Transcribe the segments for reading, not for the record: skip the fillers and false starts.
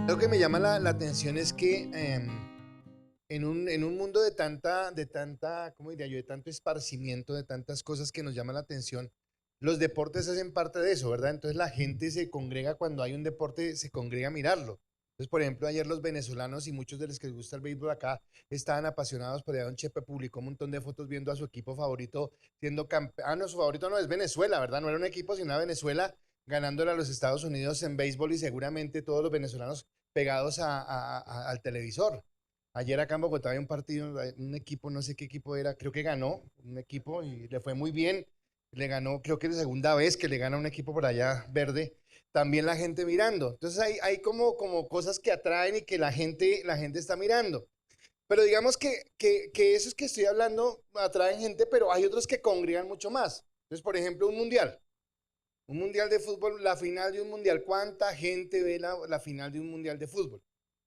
Lo que me llama la atención es que en un mundo de tanta, ¿cómo diría yo? De tanto esparcimiento, de tantas cosas que nos llaman la atención, los deportes hacen parte de eso, ¿verdad? Entonces la gente se congrega cuando hay un deporte, se congrega a mirarlo. Entonces, por ejemplo, ayer los venezolanos y muchos de los que les gusta el béisbol acá estaban apasionados, por allá Don Chepe publicó un montón de fotos viendo a su equipo favorito siendo campeón. Ah, no, su favorito no es Venezuela, ¿verdad? No era un equipo, sino a Venezuela ganándole a los Estados Unidos en béisbol y seguramente todos los venezolanos pegados al televisor. Ayer acá en Bogotá había un partido, un equipo, no sé qué equipo era, creo que ganó un equipo y le fue muy bien. Le ganó, creo que es la segunda vez que le gana un equipo por allá verde. También la gente mirando. Entonces hay como cosas que atraen y que la gente está mirando. Pero digamos que esos que estoy hablando atraen gente, pero hay otros que congregan mucho más. Entonces, por ejemplo, un mundial de fútbol, la final de un mundial, ¿cuánta gente ve la final de un mundial de fútbol?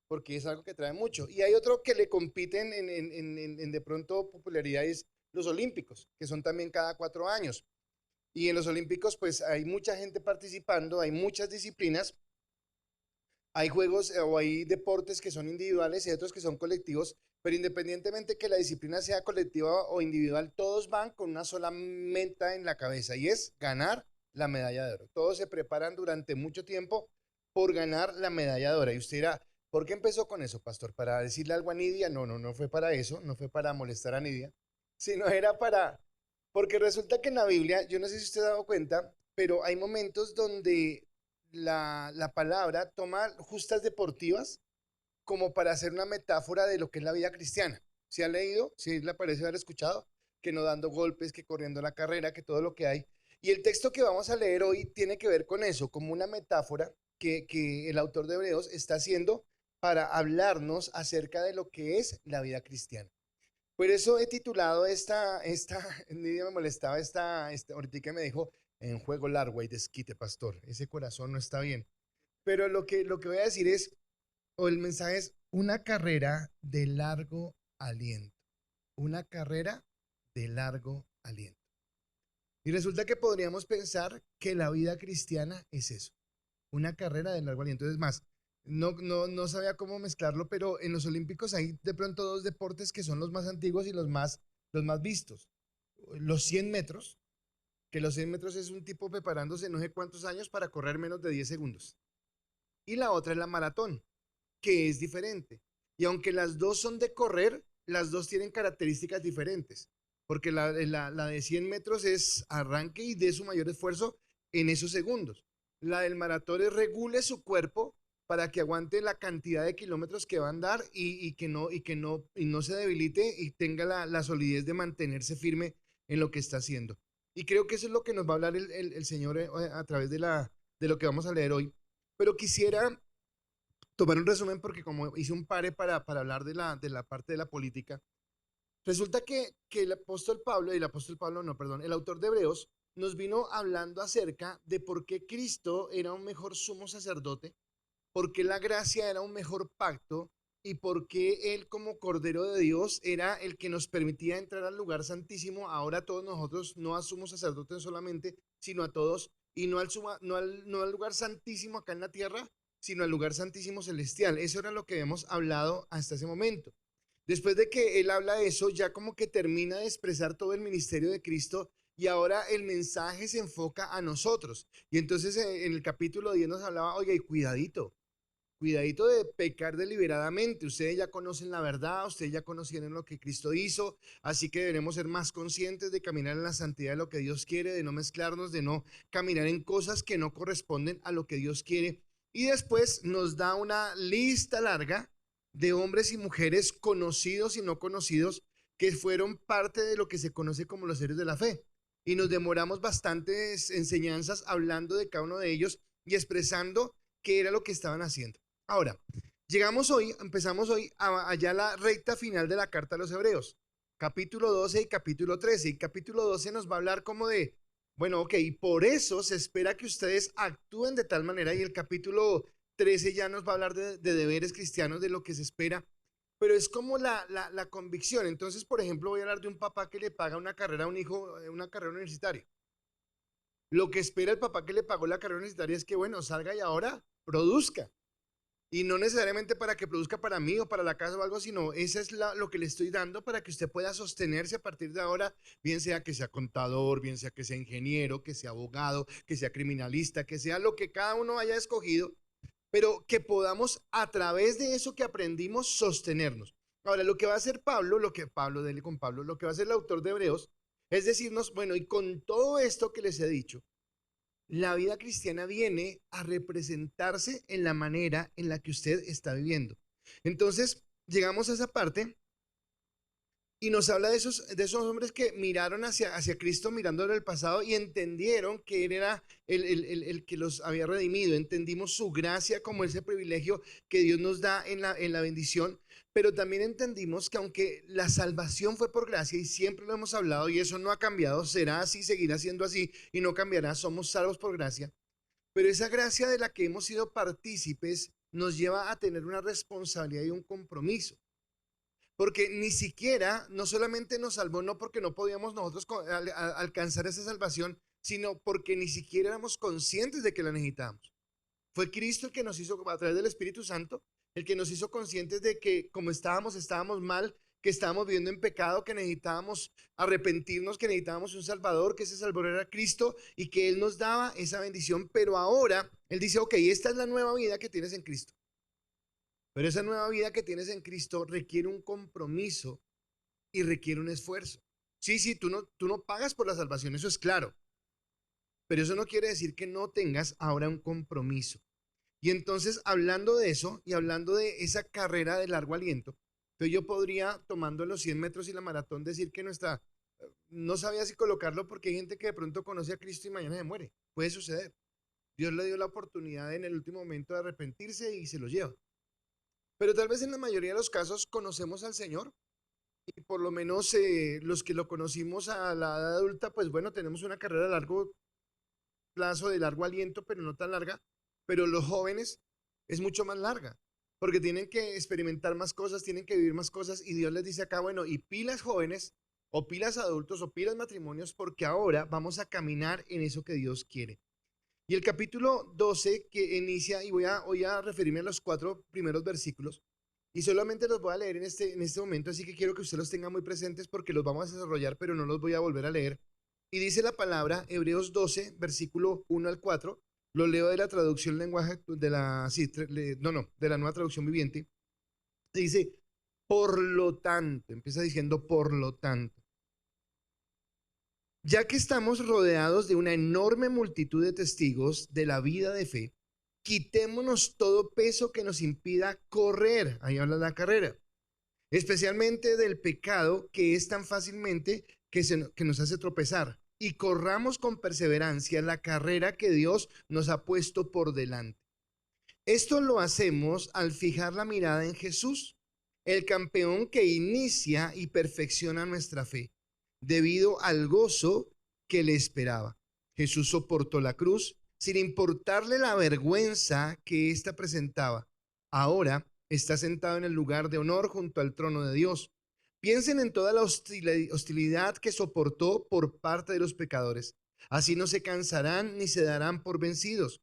Porque es algo que trae mucho. Y hay otro que le compiten en de pronto popularidad es los Olímpicos, que son también cada 4 años. Y en los Olímpicos, pues hay mucha gente participando, hay muchas disciplinas, hay juegos o hay deportes que son individuales y otros que son colectivos, pero independientemente que la disciplina sea colectiva o individual, todos van con una sola meta en la cabeza y es ganar la medalla de oro. Todos se preparan durante mucho tiempo por ganar la medalla de oro. Y usted dirá, ¿por qué empezó con eso, pastor? ¿Para decirle algo a Nidia? No, no, no fue para eso, no fue para molestar a Nidia, sino era porque resulta que en la Biblia, yo no sé si usted ha dado cuenta, pero hay momentos donde la palabra toma justas deportivas como para hacer una metáfora de lo que es la vida cristiana. ¿Se ha leído? ¿Sí le parece haber escuchado? Que no dando golpes, que corriendo la carrera, que todo lo que hay. Y el texto que vamos a leer hoy tiene que ver con eso, como una metáfora que el autor de Hebreos está haciendo para hablarnos acerca de lo que es la vida cristiana. Por eso he titulado Nidia me molestaba ahorita que me dijo, en juego largo y desquite, pastor, ese corazón no está bien. Pero lo que voy a decir es, o el mensaje es, una carrera de largo aliento, una carrera de largo aliento. Y resulta que podríamos pensar que la vida cristiana es eso, una carrera de largo aliento. Es más, no sabía cómo mezclarlo, pero en los Olímpicos hay de pronto dos deportes que son los más antiguos y los más vistos. Los 100 metros, que los 100 metros es un tipo preparándose no sé cuántos años para correr menos de 10 segundos. Y la otra es la maratón, que es diferente. Y aunque las dos son de correr, las dos tienen características diferentes. Porque la de 100 metros es arranque y de su mayor esfuerzo en esos segundos. La del maratón es regule su cuerpo para que aguante la cantidad de kilómetros que va a andar y no se debilite y tenga la solidez de mantenerse firme en lo que está haciendo. Y creo que eso es lo que nos va a hablar el Señor a través de lo que vamos a leer hoy. Pero quisiera tomar un resumen porque como hice un pare para hablar de la parte de la política, resulta que el apóstol Pablo, no, perdón, el autor de Hebreos nos vino hablando acerca de por qué Cristo era un mejor sumo sacerdote, por qué la gracia era un mejor pacto y por qué Él como Cordero de Dios era el que nos permitía entrar al lugar santísimo, ahora a todos nosotros, no a sumos sacerdotes solamente, sino a todos, y no al lugar santísimo acá en la tierra, sino al lugar santísimo celestial. Eso era lo que hemos hablado hasta ese momento. Después de que Él habla de eso, ya como que termina de expresar todo el ministerio de Cristo y ahora el mensaje se enfoca a nosotros. Y entonces en el capítulo 10 nos hablaba, oye, y cuidadito de pecar deliberadamente. Ustedes ya conocen la verdad, ustedes ya conocieron lo que Cristo hizo, así que debemos ser más conscientes de caminar en la santidad de lo que Dios quiere, de no mezclarnos, de no caminar en cosas que no corresponden a lo que Dios quiere. Y después nos da una lista larga de hombres y mujeres conocidos y no conocidos que fueron parte de lo que se conoce como los héroes de la fe. Y nos demoramos bastantes enseñanzas hablando de cada uno de ellos y expresando qué era lo que estaban haciendo. Ahora, empezamos hoy allá la recta final de la carta a los Hebreos, capítulo 12 y capítulo 13. Y capítulo 12 nos va a hablar como de, bueno, ok, por eso se espera que ustedes actúen de tal manera. Y el capítulo 13 ya nos va a hablar de deberes cristianos, de lo que se espera. Pero es como la convicción. Entonces, por ejemplo, voy a hablar de un papá que le paga una carrera a un hijo, una carrera universitaria. Lo que espera el papá que le pagó la carrera universitaria es que, bueno, salga y ahora produzca. Y no necesariamente para que produzca para mí o para la casa o algo, sino esa es lo que le estoy dando para que usted pueda sostenerse a partir de ahora, bien sea que sea contador, bien sea que sea ingeniero, que sea abogado, que sea criminalista, que sea lo que cada uno haya escogido, pero que podamos a través de eso que aprendimos sostenernos. Ahora, lo que va a hacer Pablo, lo que Pablo, dele con Pablo, lo que va a hacer el autor de Hebreos es decirnos, bueno, y con todo esto que les he dicho, la vida cristiana viene a representarse en la manera en la que usted está viviendo. Entonces, llegamos a esa parte y nos habla de esos hombres que miraron hacia Cristo, mirando en el pasado y entendieron que Él era el que los había redimido. Entendimos su gracia como ese privilegio que Dios nos da en la bendición, pero también entendimos que aunque la salvación fue por gracia y siempre lo hemos hablado y eso no ha cambiado, será así, seguirá siendo así y no cambiará, somos salvos por gracia, pero esa gracia de la que hemos sido partícipes nos lleva a tener una responsabilidad y un compromiso. Porque ni siquiera, no solamente nos salvó, no porque no podíamos nosotros alcanzar esa salvación, sino porque ni siquiera éramos conscientes de que la necesitábamos. Fue Cristo el que nos hizo, a través del Espíritu Santo, el que nos hizo conscientes de que como estábamos mal, que estábamos viviendo en pecado, que necesitábamos arrepentirnos, que necesitábamos un Salvador, que ese Salvador era Cristo y que Él nos daba esa bendición. Pero ahora Él dice, ok, esta es la nueva vida que tienes en Cristo. Pero esa nueva vida que tienes en Cristo requiere un compromiso y requiere un esfuerzo. Sí, sí, tú no pagas por la salvación, eso es claro, pero eso no quiere decir que no tengas ahora un compromiso. Y entonces, hablando de eso y hablando de esa carrera de largo aliento, entonces yo podría, tomando los 100 metros y la maratón, decir que no sabía si colocarlo porque hay gente que de pronto conoce a Cristo y mañana se muere. Puede suceder. Dios le dio la oportunidad en el último momento de arrepentirse y se lo lleva. Pero tal vez en la mayoría de los casos conocemos al Señor y por lo menos los que lo conocimos a la edad adulta, pues bueno, tenemos una carrera de largo plazo, de largo aliento, pero no tan larga. Pero los jóvenes es mucho más larga, porque tienen que experimentar más cosas, tienen que vivir más cosas y Dios les dice acá, bueno, y pilas jóvenes o pilas adultos o pilas matrimonios, porque ahora vamos a caminar en eso que Dios quiere. Y el capítulo 12 que inicia, y voy a referirme a los 4 primeros versículos, y solamente los voy a leer en este momento, así que quiero que usted los tenga muy presentes porque los vamos a desarrollar, pero no los voy a volver a leer. Y dice la palabra, Hebreos 12, versículo 1 al 4, lo leo de la traducción lenguaje, de la, sí, no, de la nueva traducción viviente. Dice, por lo tanto, empieza diciendo, por lo tanto. Ya que estamos rodeados de una enorme multitud de testigos de la vida de fe, quitémonos todo peso que nos impida correr, ahí habla la carrera, especialmente del pecado que es tan fácilmente que nos hace tropezar, y corramos con perseverancia la carrera que Dios nos ha puesto por delante. Esto lo hacemos al fijar la mirada en Jesús, el campeón que inicia y perfecciona nuestra fe, debido al gozo que le esperaba. Jesús soportó la cruz sin importarle la vergüenza que ésta presentaba. Ahora está sentado en el lugar de honor junto al trono de Dios. Piensen en toda la hostilidad que soportó por parte de los pecadores. Así no se cansarán ni se darán por vencidos.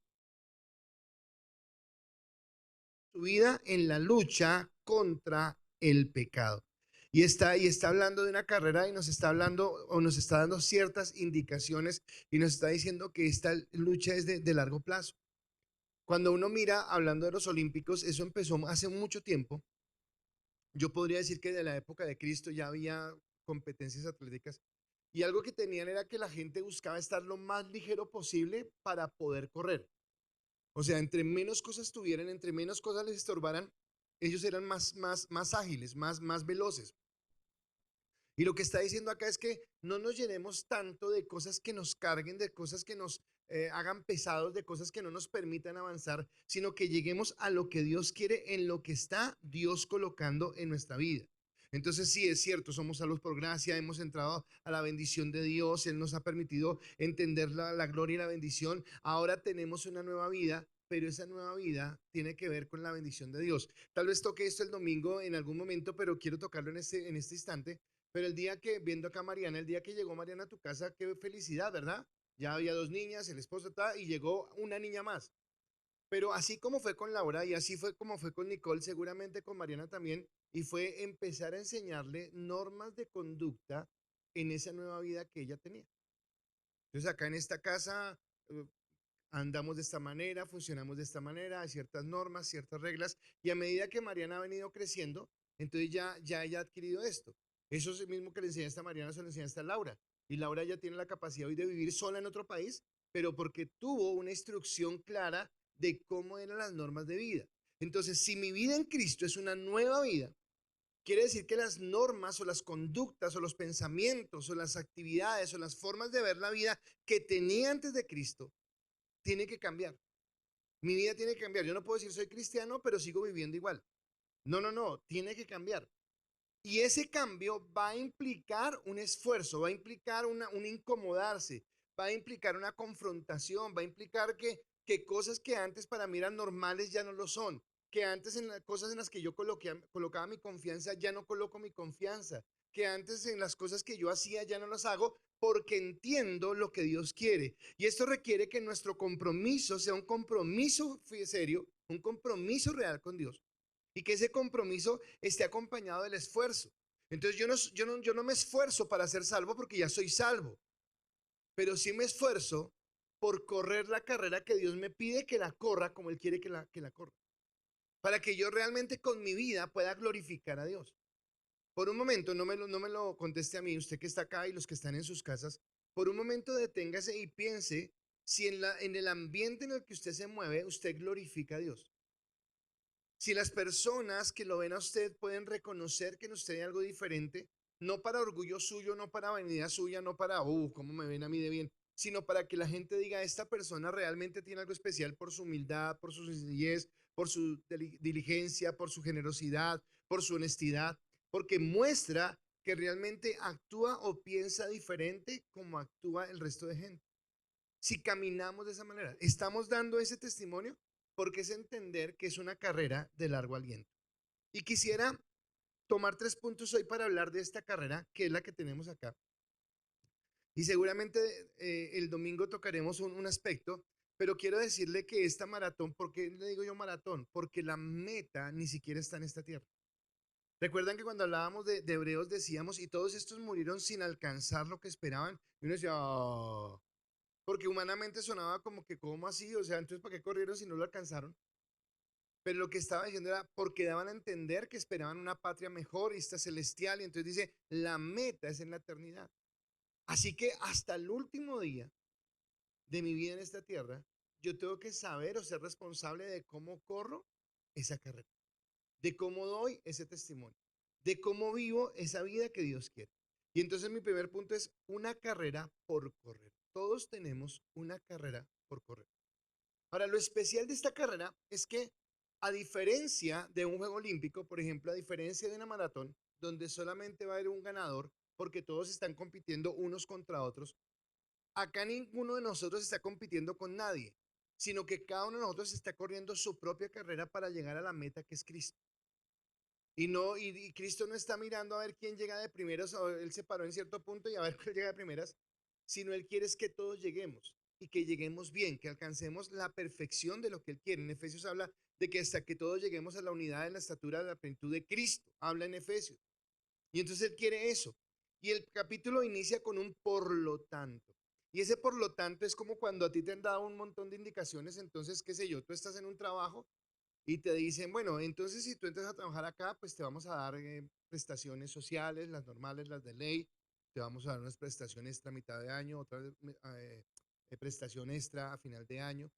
Su vida en la lucha contra el pecado. Y está hablando de una carrera y nos está hablando o nos está dando ciertas indicaciones y nos está diciendo que esta lucha es de largo plazo. Cuando uno mira, hablando de los olímpicos, eso empezó hace mucho tiempo. Yo podría decir que de la época de Cristo ya había competencias atléticas y algo que tenían era que la gente buscaba estar lo más ligero posible para poder correr. O sea, entre menos cosas tuvieran, entre menos cosas les estorbaran, ellos eran más ágiles, más veloces. Y lo que está diciendo acá es que no nos llenemos tanto de cosas que nos carguen, de cosas que nos hagan pesados, de cosas que no nos permitan avanzar, sino que lleguemos a lo que Dios quiere, en lo que está Dios colocando en nuestra vida. Entonces sí, es cierto, somos salvos por gracia, hemos entrado a la bendición de Dios, Él nos ha permitido entender la gloria y la bendición. Ahora tenemos una nueva vida, pero esa nueva vida tiene que ver con la bendición de Dios. Tal vez toque esto el domingo en algún momento, pero quiero tocarlo en este instante. Pero el día que, viendo acá a Mariana, el día que llegó Mariana a tu casa, qué felicidad, ¿verdad? Ya había 2 niñas, el esposo está, y llegó una niña más. Pero así como fue con Laura y así fue como fue con Nicole, seguramente con Mariana también, y fue empezar a enseñarle normas de conducta en esa nueva vida que ella tenía. Entonces acá en esta casa eh, andamos de esta manera, funcionamos de esta manera, hay ciertas normas, ciertas reglas, y a medida que Mariana ha venido creciendo, entonces ya ella ha adquirido esto. Eso es el mismo que le enseñaste a Mariana, se lo enseñaste a Laura. Y Laura ya tiene la capacidad hoy de vivir sola en otro país, pero porque tuvo una instrucción clara de cómo eran las normas de vida. Entonces, si mi vida en Cristo es una nueva vida, quiere decir que las normas o las conductas o los pensamientos o las actividades o las formas de ver la vida que tenía antes de Cristo, tiene que cambiar. Mi vida tiene que cambiar. Yo no puedo decir soy cristiano, pero sigo viviendo igual. No, no, no, tiene que cambiar. Y ese cambio va a implicar un esfuerzo, va a implicar un incomodarse, va a implicar una confrontación, va a implicar que cosas que antes para mí eran normales ya no lo son, que antes en las cosas en las que yo colocaba mi confianza ya no coloco mi confianza, que antes en las cosas que yo hacía ya no las hago porque entiendo lo que Dios quiere. Y esto requiere que nuestro compromiso sea un compromiso serio, un compromiso real con Dios y que ese compromiso esté acompañado del esfuerzo. Entonces yo no me esfuerzo para ser salvo porque ya soy salvo, pero sí me esfuerzo por correr la carrera que Dios me pide que la corra como Él quiere que la corra, para que yo realmente con mi vida pueda glorificar a Dios. Por un momento, no me lo conteste a mí, usted que está acá y los que están en sus casas, por un momento deténgase y piense si en el ambiente en el que usted se mueve, usted glorifica a Dios. Si las personas que lo ven a usted pueden reconocer que en usted hay algo diferente, no para orgullo suyo, no para vanidad suya, no para, cómo me ven a mí de bien, sino para que la gente diga, esta persona realmente tiene algo especial por su humildad, por su sencillez, por su diligencia, por su generosidad, por su honestidad, porque muestra que realmente actúa o piensa diferente como actúa el resto de gente. Si caminamos de esa manera, estamos dando ese testimonio porque es entender que es una carrera de largo aliento. Y quisiera tomar 3 puntos hoy para hablar de esta carrera, que es la que tenemos acá. Y seguramente el domingo tocaremos un aspecto, pero quiero decirle que esta maratón, ¿por qué le digo yo maratón? Porque la meta ni siquiera está en esta tierra. Recuerdan que cuando hablábamos de Hebreos decíamos, y todos estos murieron sin alcanzar lo que esperaban. Y uno decía, "Oh", porque humanamente sonaba como que, ¿cómo así? O sea, entonces, ¿para qué corrieron si no lo alcanzaron? Pero lo que estaba diciendo era porque daban a entender que esperaban una patria mejor y esta celestial. Y entonces dice, la meta es en la eternidad. Así que hasta el último día de mi vida en esta tierra, yo tengo que saber o ser responsable de cómo corro esa carrera, de cómo doy ese testimonio, de cómo vivo esa vida que Dios quiere. Y entonces mi primer punto es una carrera por correr. Todos tenemos una carrera por correr. Ahora, lo especial de esta carrera es que, a diferencia de un juego olímpico, por ejemplo, a diferencia de una maratón, donde solamente va a haber un ganador, porque todos están compitiendo unos contra otros, acá ninguno de nosotros está compitiendo con nadie, sino que cada uno de nosotros está corriendo su propia carrera para llegar a la meta que es Cristo. Y Cristo no está mirando a ver quién llega de primeros, o Él se paró en cierto punto y a ver quién llega de primeras, sino Él quiere es que todos lleguemos y que lleguemos bien, que alcancemos la perfección de lo que Él quiere. En Efesios habla de que hasta que todos lleguemos a la unidad en la estatura de la plenitud de Cristo, habla en Efesios. Y entonces Él quiere eso. Y el capítulo inicia con un por lo tanto. Y ese por lo tanto es como cuando a ti te han dado un montón de indicaciones, entonces, qué sé yo, tú estás en un trabajo y te dicen, bueno, entonces si tú entras a trabajar acá, pues te vamos a dar prestaciones sociales, las normales, las de ley, te vamos a dar unas prestaciones extra a mitad de año, otra prestación extra a final de año,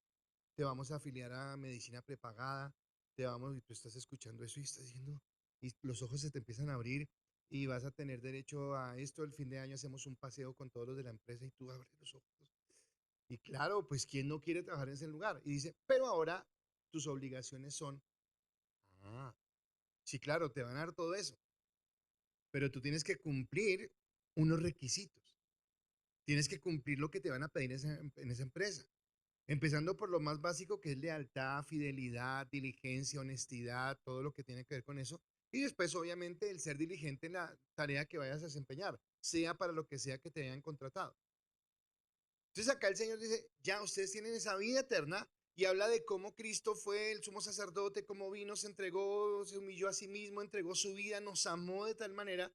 te vamos a afiliar a medicina prepagada, te vamos, y tú estás escuchando eso y estás diciendo, y los ojos se te empiezan a abrir y vas a tener derecho a esto, el fin de año hacemos un paseo con todos los de la empresa y tú abres los ojos. Y claro, pues ¿quién no quiere trabajar en ese lugar? Y dice, pero ahora tus obligaciones son, ah, sí, claro, te van a dar todo eso, pero tú tienes que cumplir unos requisitos. Tienes que cumplir lo que te van a pedir en esa empresa. Empezando por lo más básico que es lealtad, fidelidad, diligencia, honestidad, todo lo que tiene que ver con eso. Y después, obviamente, el ser diligente en la tarea que vayas a desempeñar, sea para lo que sea que te hayan contratado. Entonces acá el Señor dice, ya ustedes tienen esa vida eterna, y habla de cómo Cristo fue el sumo sacerdote, cómo vino, se entregó, se humilló a sí mismo, entregó su vida, nos amó de tal manera.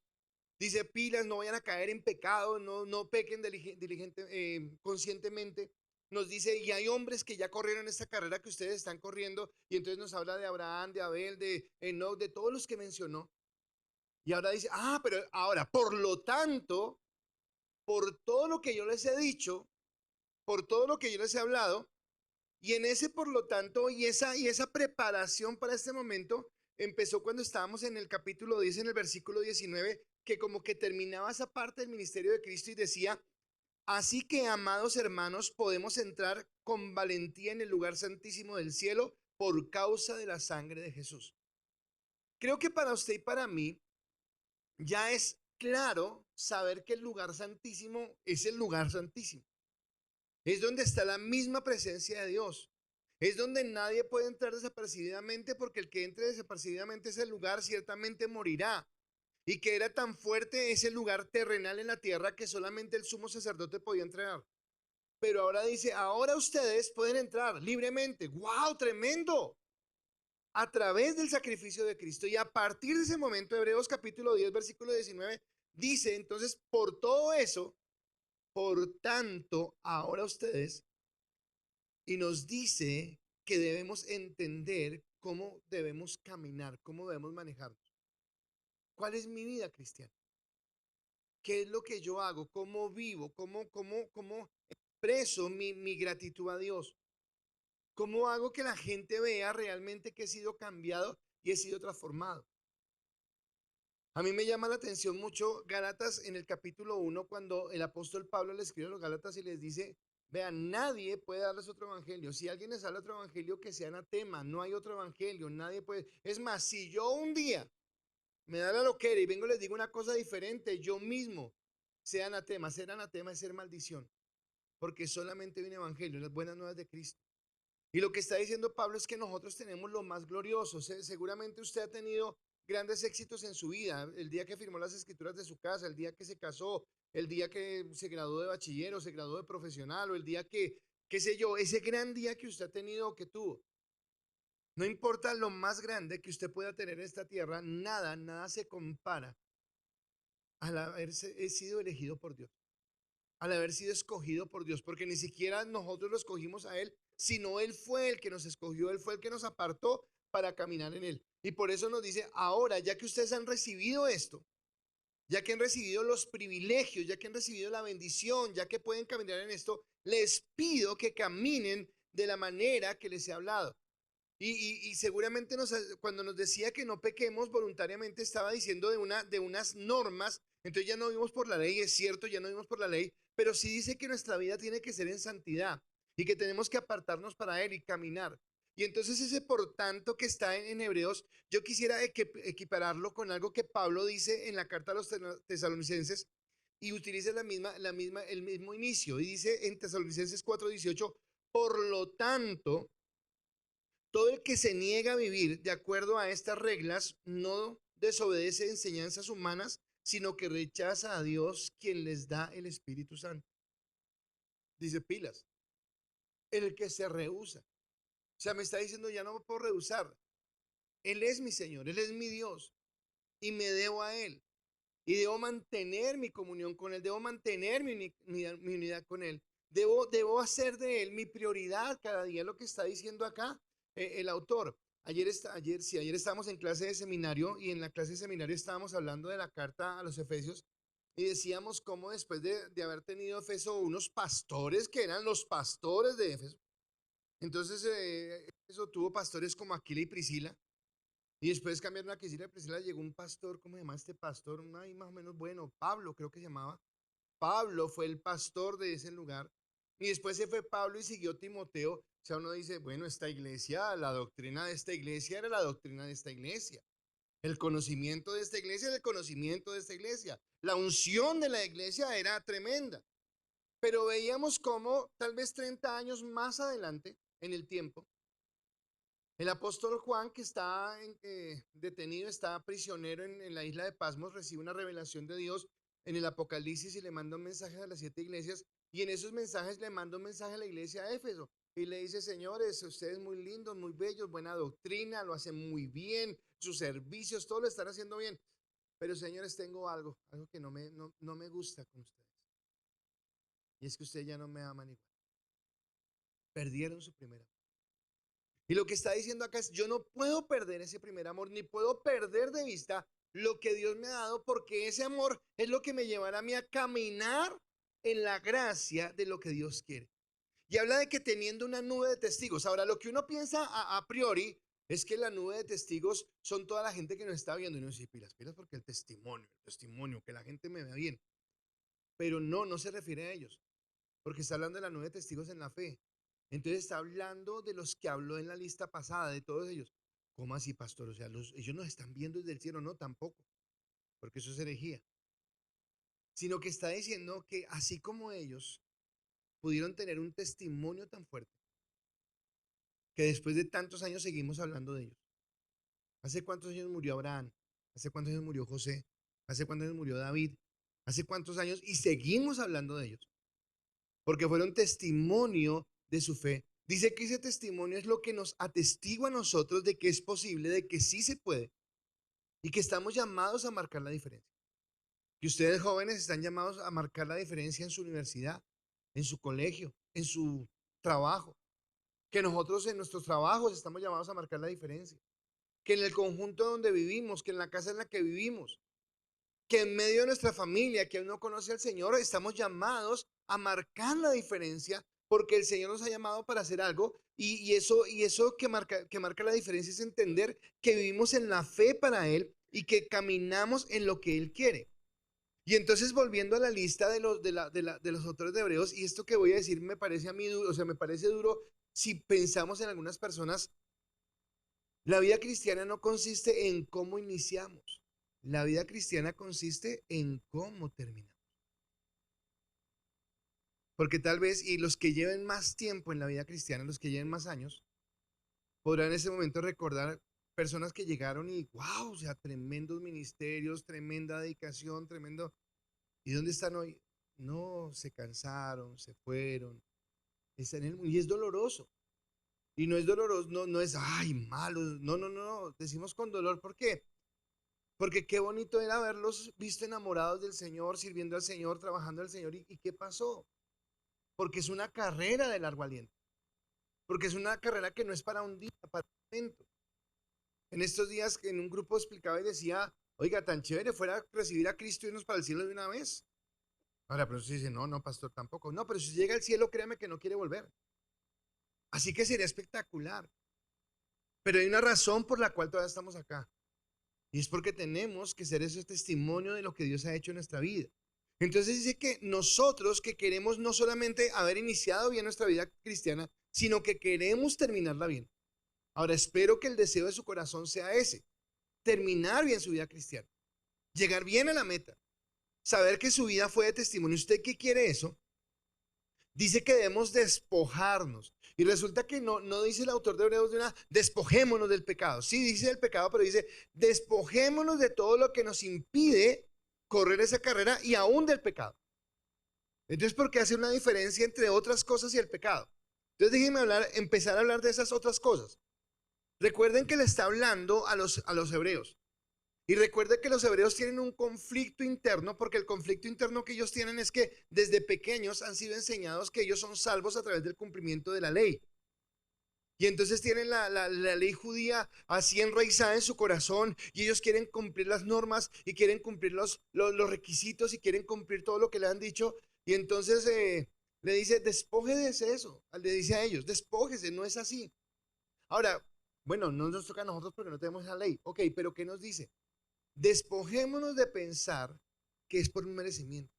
Dice, pilas, no vayan a caer en pecado, no pequen conscientemente. Nos dice, y hay hombres que ya corrieron esta carrera que ustedes están corriendo, y entonces nos habla de Abraham, de Abel, de Enoch, de todos los que mencionó. Y ahora dice, pero ahora, por lo tanto, por todo lo que yo les he dicho, por todo lo que yo les he hablado, y en ese, por lo tanto, y esa preparación para este momento empezó cuando estábamos en el capítulo 10, en el versículo 19, que como que terminaba esa parte del ministerio de Cristo y decía, así que, amados hermanos, podemos entrar con valentía en el lugar santísimo del cielo por causa de la sangre de Jesús. Creo que para usted y para mí ya es claro saber que el lugar santísimo es el lugar santísimo. Es donde está la misma presencia de Dios. Es donde nadie puede entrar desapercibidamente, porque el que entre desapercibidamente a ese lugar ciertamente morirá. Y que era tan fuerte ese lugar terrenal en la tierra que solamente el sumo sacerdote podía entrar. Pero ahora dice, ahora ustedes pueden entrar libremente. ¡Wow! Tremendo. A través del sacrificio de Cristo. Y a partir de ese momento, Hebreos capítulo 10, versículo 19, dice, entonces, por todo eso, por tanto, ahora ustedes, y nos dice que debemos entender cómo debemos caminar, cómo debemos manejarnos. ¿Cuál es mi vida cristiana? ¿Qué es lo que yo hago? ¿Cómo vivo? ¿Cómo expreso mi gratitud a Dios? ¿Cómo hago que la gente vea realmente que he sido cambiado y he sido transformado? A mí me llama la atención mucho Gálatas en el capítulo 1, cuando el apóstol Pablo le escribe a los Gálatas y les dice, vean, nadie puede darles otro evangelio. Si alguien les habla otro evangelio, que sea anatema, no hay otro evangelio, nadie puede. Es más, si yo un día me da la loquera y vengo y les digo una cosa diferente, yo mismo sea anatema. Ser anatema es ser maldición, porque solamente hay un evangelio, las buenas nuevas de Cristo. Y lo que está diciendo Pablo es que nosotros tenemos lo más glorioso. Seguramente usted ha tenido grandes éxitos en su vida. El día que firmó las escrituras de su casa, el día que se casó, el día que se graduó de bachiller o se graduó de profesional, o el día que, qué sé yo, ese gran día que usted ha tenido o que tuvo. No importa lo más grande que usted pueda tener en esta tierra, nada se compara al haberse sido elegido por Dios, al haber sido escogido por Dios, porque ni siquiera nosotros lo escogimos a Él, sino Él fue el que nos escogió, Él fue el que nos apartó para caminar en Él. Y por eso nos dice, ahora, ya que ustedes han recibido esto, ya que han recibido los privilegios, ya que han recibido la bendición, ya que pueden caminar en esto, les pido que caminen de la manera que les he hablado. Y seguramente cuando nos decía que no pequemos voluntariamente, estaba diciendo de unas normas. Entonces ya no vivimos por la ley, es cierto, ya no vivimos por la ley, pero sí dice que nuestra vida tiene que ser en santidad y que tenemos que apartarnos para Él y caminar. Y entonces ese por tanto que está en Hebreos, yo quisiera equipararlo con algo que Pablo dice en la carta a los tesalonicenses, y utiliza el mismo inicio, y dice en Tesalonicenses 4:18, por lo tanto, todo el que se niega a vivir de acuerdo a estas reglas no desobedece enseñanzas humanas, sino que rechaza a Dios, quien les da el Espíritu Santo. Dice pilas, el que se rehúsa. O sea, me está diciendo, ya no me puedo rehusar. Él es mi Señor, Él es mi Dios y me debo a Él. Y debo mantener mi comunión con Él, debo mantener mi unidad con Él. Debo hacer de Él mi prioridad cada día, lo que está diciendo acá el autor. Ayer estábamos en clase de seminario, y en la clase de seminario estábamos hablando de la carta a los Efesios y decíamos cómo después de haber tenido Efeso unos pastores que eran los pastores de Éfeso. Entonces Éfeso tuvo pastores como Aquila y Priscila, y después cambiaron a Aquila y Priscila, llegó un pastor. ¿Cómo se llama este pastor? Ahí más o menos bueno, Pablo creo que se llamaba. Pablo fue el pastor de ese lugar. Y después se fue Pablo y siguió Timoteo. O sea, uno dice, bueno, esta iglesia, la doctrina de esta iglesia era la doctrina de esta iglesia. El conocimiento de esta iglesia era el conocimiento de esta iglesia. La unción de la iglesia era tremenda. Pero veíamos cómo tal vez 30 años más adelante en el tiempo, el apóstol Juan, que está detenido, está prisionero en la isla de Pasmos, recibe una revelación de Dios en el Apocalipsis y le manda un mensaje a las 7 iglesias, y en esos mensajes le manda un mensaje a la iglesia de Éfeso. y le dice, señores, ustedes muy lindos, muy bellos, buena doctrina, lo hacen muy bien, sus servicios, todo lo están haciendo bien. Pero señores, tengo algo que no me gusta con ustedes. Y es que ustedes ya no me aman igual. Perdieron su primer amor. Y lo que está diciendo acá es, yo no puedo perder ese primer amor, ni puedo perder de vista lo que Dios me ha dado, porque ese amor es lo que me llevará a mí a caminar en la gracia de lo que Dios quiere. Y habla de que teniendo una nube de testigos. Ahora, lo que uno piensa a priori es que la nube de testigos son toda la gente que nos está viendo. Y uno dice, pilas, pilas, porque el testimonio, que la gente me vea bien. Pero no se refiere a ellos, porque está hablando de la nube de testigos en la fe. Entonces está hablando de los que habló en la lista pasada, de todos ellos. ¿Cómo así, pastor? O sea, ellos nos están viendo desde el cielo. No, tampoco, porque eso es herejía. Sino que está diciendo que así como ellos pudieron tener un testimonio tan fuerte, que después de tantos años seguimos hablando de ellos. ¿Hace cuántos años murió Abraham? ¿Hace cuántos años murió José? ¿Hace cuántos años murió David? ¿Hace cuántos años? Y seguimos hablando de ellos, porque fueron testimonio de su fe. Dice que ese testimonio es lo que nos atestigua a nosotros de que es posible, de que sí se puede, y que estamos llamados a marcar la diferencia. Que ustedes jóvenes están llamados a marcar la diferencia en su universidad, en su colegio, en su trabajo. Que nosotros en nuestros trabajos estamos llamados a marcar la diferencia. Que en el conjunto donde vivimos, que en la casa en la que vivimos, que en medio de nuestra familia, que aún no conoce al Señor, estamos llamados a marcar la diferencia, porque el Señor nos ha llamado para hacer algo, y eso que marca la diferencia es entender que vivimos en la fe para Él y que caminamos en lo que Él quiere. Y entonces, volviendo a la lista de los autores de Hebreos, y esto que voy a decir me parece a mí duro, o sea, me parece duro si pensamos en algunas personas. La vida cristiana no consiste en cómo iniciamos. La vida cristiana consiste en cómo terminamos. Porque tal vez, y los que lleven más tiempo en la vida cristiana, los que lleven más años, podrán en ese momento recordar personas que llegaron y, wow, o sea, tremendos ministerios, tremenda dedicación, tremendo. ¿Y dónde están hoy? No, se cansaron, se fueron. Están y es doloroso. Y no es doloroso, no es, ay, malo. No. Decimos con dolor. ¿Por qué? Porque qué bonito era verlos visto enamorados del Señor, sirviendo al Señor, trabajando al Señor. ¿Y qué pasó? Porque es una carrera de largo aliento. Porque es una carrera que no es para un día, para un momento. En estos días en un grupo explicaba y decía, oiga, tan chévere fuera recibir a Cristo y irnos para el cielo de una vez. Ahora, pero usted dice, no, pastor, tampoco. No, pero si llega al cielo, créame que no quiere volver. Así que sería espectacular. Pero hay una razón por la cual todavía estamos acá. Y es porque tenemos que ser ese testimonio de lo que Dios ha hecho en nuestra vida. Entonces dice que nosotros que queremos no solamente haber iniciado bien nuestra vida cristiana, sino que queremos terminarla bien. Ahora espero que el deseo de su corazón sea ese, terminar bien su vida cristiana, llegar bien a la meta, saber que su vida fue de testimonio. ¿Usted qué quiere eso? Dice que debemos despojarnos. Y resulta que no dice el autor de Hebreos de una, despojémonos del pecado. Sí dice del pecado, pero dice, despojémonos de todo lo que nos impide correr esa carrera y aún del pecado. Entonces, ¿por qué hace una diferencia entre otras cosas y el pecado? Entonces, déjenme empezar a hablar de esas otras cosas. Recuerden que le está hablando a los hebreos. Y recuerde que los hebreos tienen un conflicto interno, porque el conflicto interno que ellos tienen es que desde pequeños han sido enseñados que ellos son salvos a través del cumplimiento de la ley. Y entonces tienen la ley judía así enraizada en su corazón, y ellos quieren cumplir las normas y quieren cumplir los requisitos y quieren cumplir todo lo que le han dicho. Y entonces le dice, despójese de eso. Le dice a ellos, despójese, no es así. Ahora, bueno, no nos toca a nosotros porque no tenemos esa ley. Ok, pero ¿qué nos dice? Despojémonos de pensar que es por un merecimiento.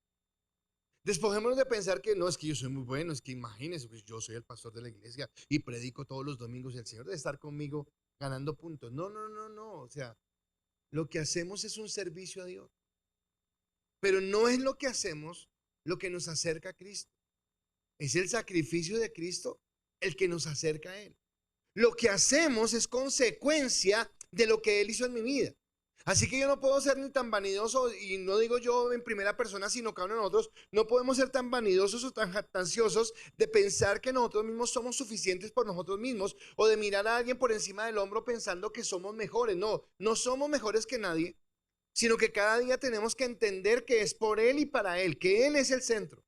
Despojémonos de pensar que no, es que yo soy muy bueno, es que imagínense, pues yo soy el pastor de la iglesia y predico todos los domingos y el Señor debe estar conmigo ganando puntos. No. O sea, lo que hacemos es un servicio a Dios. Pero no es lo que hacemos lo que nos acerca a Cristo. Es el sacrificio de Cristo el que nos acerca a Él. Lo que hacemos es consecuencia de lo que Él hizo en mi vida. Así que yo no puedo ser ni tan vanidoso, y no digo yo en primera persona, sino cada uno de nosotros, no podemos ser tan vanidosos o tan jactanciosos de pensar que nosotros mismos somos suficientes por nosotros mismos, o de mirar a alguien por encima del hombro pensando que somos mejores. No, no somos mejores que nadie, sino que cada día tenemos que entender que es por Él y para Él, que Él es el centro,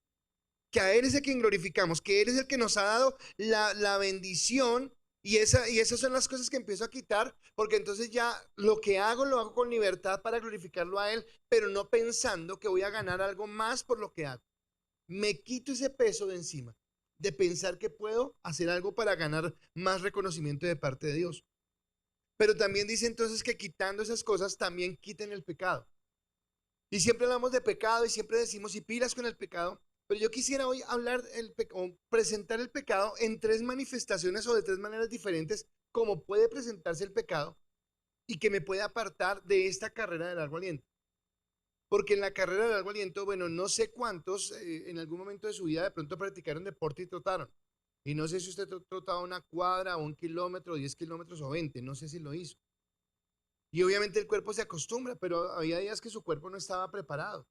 que a Él es el quien glorificamos, que Él es el que nos ha dado la bendición. Y esas son las cosas que empiezo a quitar, porque entonces ya lo hago con libertad para glorificarlo a Él, pero no pensando que voy a ganar algo más por lo que hago. Me quito ese peso de encima, de pensar que puedo hacer algo para ganar más reconocimiento de parte de Dios. Pero también dice entonces que quitando esas cosas también quiten el pecado. Y siempre hablamos de pecado y siempre decimos y pilas con el pecado, pero yo quisiera hoy hablar o presentar el pecado en tres manifestaciones o de tres maneras diferentes, como puede presentarse el pecado y que me puede apartar de esta carrera del largo aliento. Porque en la carrera del largo aliento, bueno, no sé cuántos en algún momento de su vida de pronto practicaron deporte y trotaron. Y no sé si usted trotaba una cuadra o un kilómetro, 10 kilómetros o 20, no sé si lo hizo. Y obviamente el cuerpo se acostumbra, pero había días que su cuerpo no estaba preparado.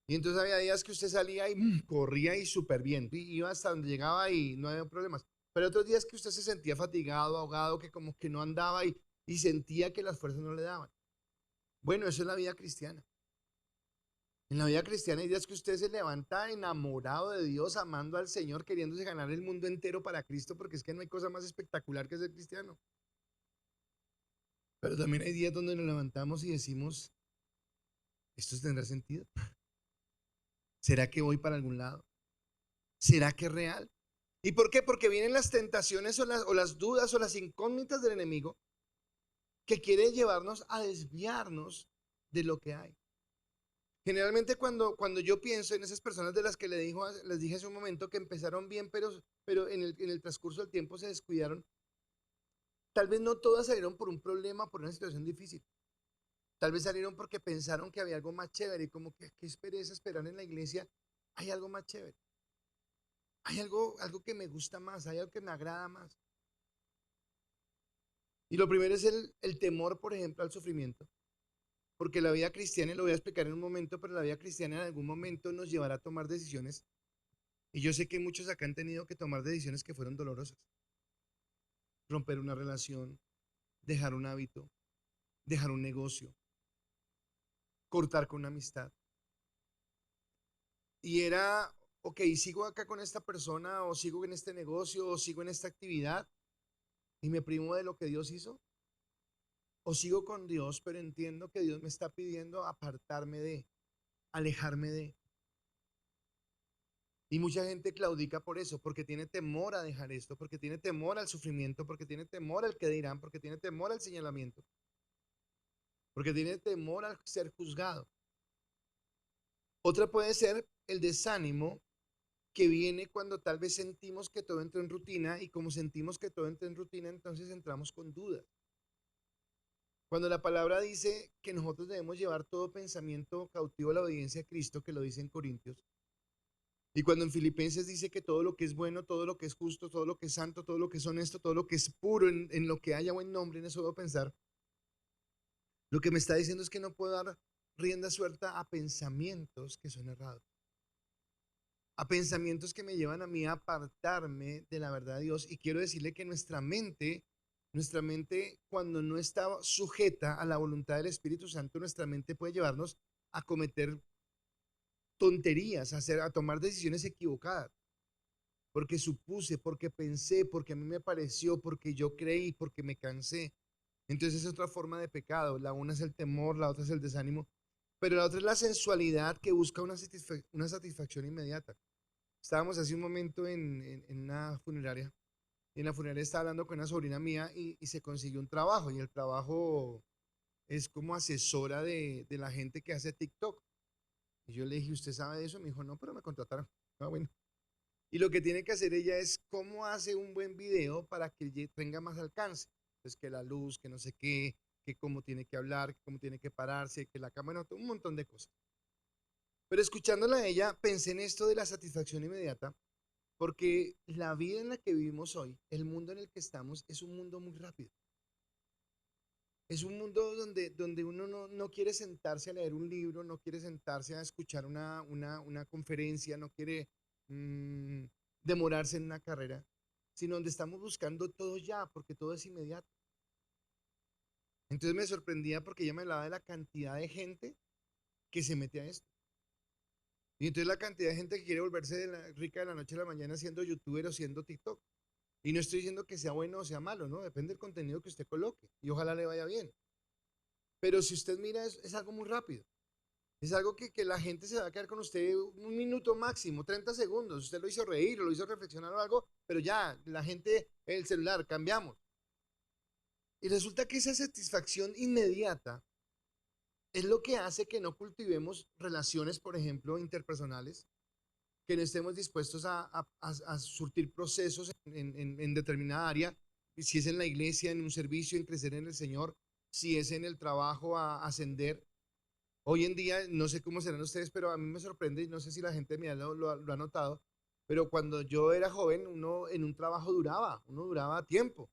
Y entonces había días que usted salía y corría y súper bien, y iba hasta donde llegaba y no había problemas. Pero otros días que usted se sentía fatigado, ahogado, que como que no andaba y sentía que las fuerzas no le daban. Bueno, eso es la vida cristiana. En la vida cristiana hay días que usted se levanta enamorado de Dios, amando al Señor, queriéndose ganar el mundo entero para Cristo, porque es que no hay cosa más espectacular que ser cristiano. Pero también hay días donde nos levantamos y decimos, ¿esto tendrá sentido? ¿Será que voy para algún lado? ¿Será que es real? ¿Y por qué? Porque vienen las tentaciones o las dudas o las incógnitas del enemigo que quiere llevarnos a desviarnos de lo que hay. Generalmente cuando yo pienso en esas personas de las que les dije hace un momento que empezaron bien, pero en el transcurso del tiempo se descuidaron, tal vez no todas salieron por un problema, por una situación difícil. Tal vez salieron porque pensaron que había algo más chévere y como que qué pereza esperar en la iglesia, hay algo más chévere. Hay algo que me gusta más, hay algo que me agrada más. Y lo primero es el temor, por ejemplo, al sufrimiento. Porque la vida cristiana, y lo voy a explicar en un momento, pero la vida cristiana en algún momento nos llevará a tomar decisiones. Y yo sé que muchos acá han tenido que tomar decisiones que fueron dolorosas. Romper una relación, dejar un hábito, dejar un negocio, cortar con una amistad. Y era, ok, sigo acá con esta persona, o sigo en este negocio, o sigo en esta actividad, y me primo de lo que Dios hizo. O sigo con Dios, pero entiendo que Dios me está pidiendo apartarme de, alejarme de. Y mucha gente claudica por eso, porque tiene temor a dejar esto, porque tiene temor al sufrimiento, porque tiene temor al que dirán, porque tiene temor al señalamiento, porque tiene temor al ser juzgado. Otra puede ser el desánimo que viene cuando tal vez sentimos que todo entra en rutina, y como sentimos que todo entra en rutina, entonces entramos con dudas. Cuando la palabra dice que nosotros debemos llevar todo pensamiento cautivo a la obediencia a Cristo, que lo dice en Corintios, y cuando en Filipenses dice que todo lo que es bueno, todo lo que es justo, todo lo que es santo, todo lo que es honesto, todo lo que es puro, en lo que haya buen nombre, en eso debo pensar, lo que me está diciendo es que no puedo dar rienda suelta a pensamientos que son errados, a pensamientos que me llevan a mí a apartarme de la verdad de Dios. Y quiero decirle que nuestra mente cuando no está sujeta a la voluntad del Espíritu Santo, nuestra mente puede llevarnos a cometer tonterías, a tomar decisiones equivocadas. Porque supuse, porque pensé, porque a mí me pareció, porque yo creí, porque me cansé. Entonces es otra forma de pecado. La una es el temor, la otra es el desánimo, pero la otra es la sensualidad que busca una satisfacción inmediata. Estábamos hace un momento en una funeraria, y en la funeraria estaba hablando con una sobrina mía y se consiguió un trabajo, y el trabajo es como asesora de la gente que hace TikTok. Y yo le dije, ¿usted sabe de eso? Me dijo, no, pero me contrataron. Ah, bueno. Y lo que tiene que hacer ella es cómo hace un buen video para que tenga más alcance. Pues que la luz, que no sé qué, que cómo tiene que hablar, que cómo tiene que pararse, que la cámara, un montón de cosas. Pero escuchándola a ella, pensé en esto de la satisfacción inmediata, porque la vida en la que vivimos hoy, el mundo en el que estamos, es un mundo muy rápido. Es un mundo donde uno no quiere sentarse a leer un libro, no quiere sentarse a escuchar una conferencia, no quiere mm, demorarse en una carrera, sino donde estamos buscando todo ya, porque todo es inmediato. Entonces me sorprendía porque ella me hablaba de la cantidad de gente que se mete a esto. Y entonces la cantidad de gente que quiere volverse rica de la noche a la mañana siendo youtuber o siendo TikTok. Y no estoy diciendo que sea bueno o sea malo, ¿no? Depende del contenido que usted coloque. Y ojalá le vaya bien. Pero si usted mira, es algo muy rápido. Es algo que la gente se va a quedar con usted un minuto máximo, 30 segundos. Usted lo hizo reír o lo hizo reflexionar o algo, pero ya, la gente, el celular, cambiamos. Y resulta que esa satisfacción inmediata es lo que hace que no cultivemos relaciones, por ejemplo, interpersonales, que no estemos dispuestos a surtir procesos en determinada área, si es en la iglesia, en un servicio, en crecer en el Señor, si es en el trabajo, a ascender. Hoy en día, no sé cómo serán ustedes, pero a mí me sorprende, y no sé si la gente de mi edad lo ha notado, pero cuando yo era joven, uno en un trabajo uno duraba tiempo.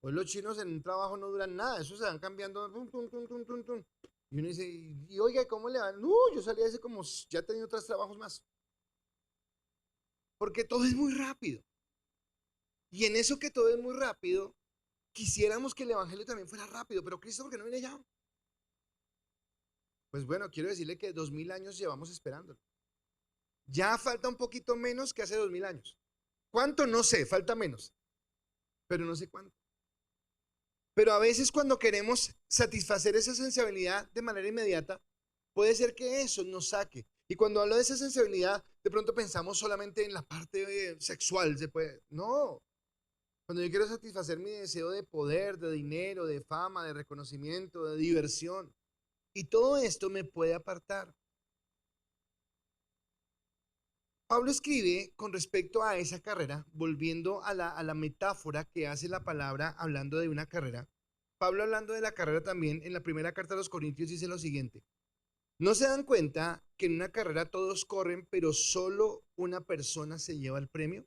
Hoy los chinos en un trabajo no duran nada, eso se van cambiando. Tum, tum, tum, tum, tum, tum. Y uno dice, y oiga, ¿cómo le van? No, yo salí hace como, ya he tenido otros trabajos más. Porque todo es muy rápido. Y en eso que todo es muy rápido, quisiéramos que el evangelio también fuera rápido, pero Cristo, ¿por qué no viene ya? Pues bueno, quiero decirle que 2000 años llevamos esperándolo. Ya falta un poquito menos que hace 2000 años. ¿Cuánto? No sé, falta menos, pero no sé cuánto. Pero a veces cuando queremos satisfacer esa sensibilidad de manera inmediata, puede ser que eso nos saque. Y cuando hablo de esa sensibilidad, de pronto pensamos solamente en la parte sexual. No, cuando yo quiero satisfacer mi deseo de poder, de dinero, de fama, de reconocimiento, de diversión. Y todo esto me puede apartar. Pablo escribe con respecto a esa carrera, volviendo a la metáfora que hace la palabra hablando de una carrera. Pablo hablando de la carrera también en la primera carta a los Corintios dice lo siguiente: ¿no se dan cuenta que en una carrera todos corren, pero solo una persona se lleva el premio?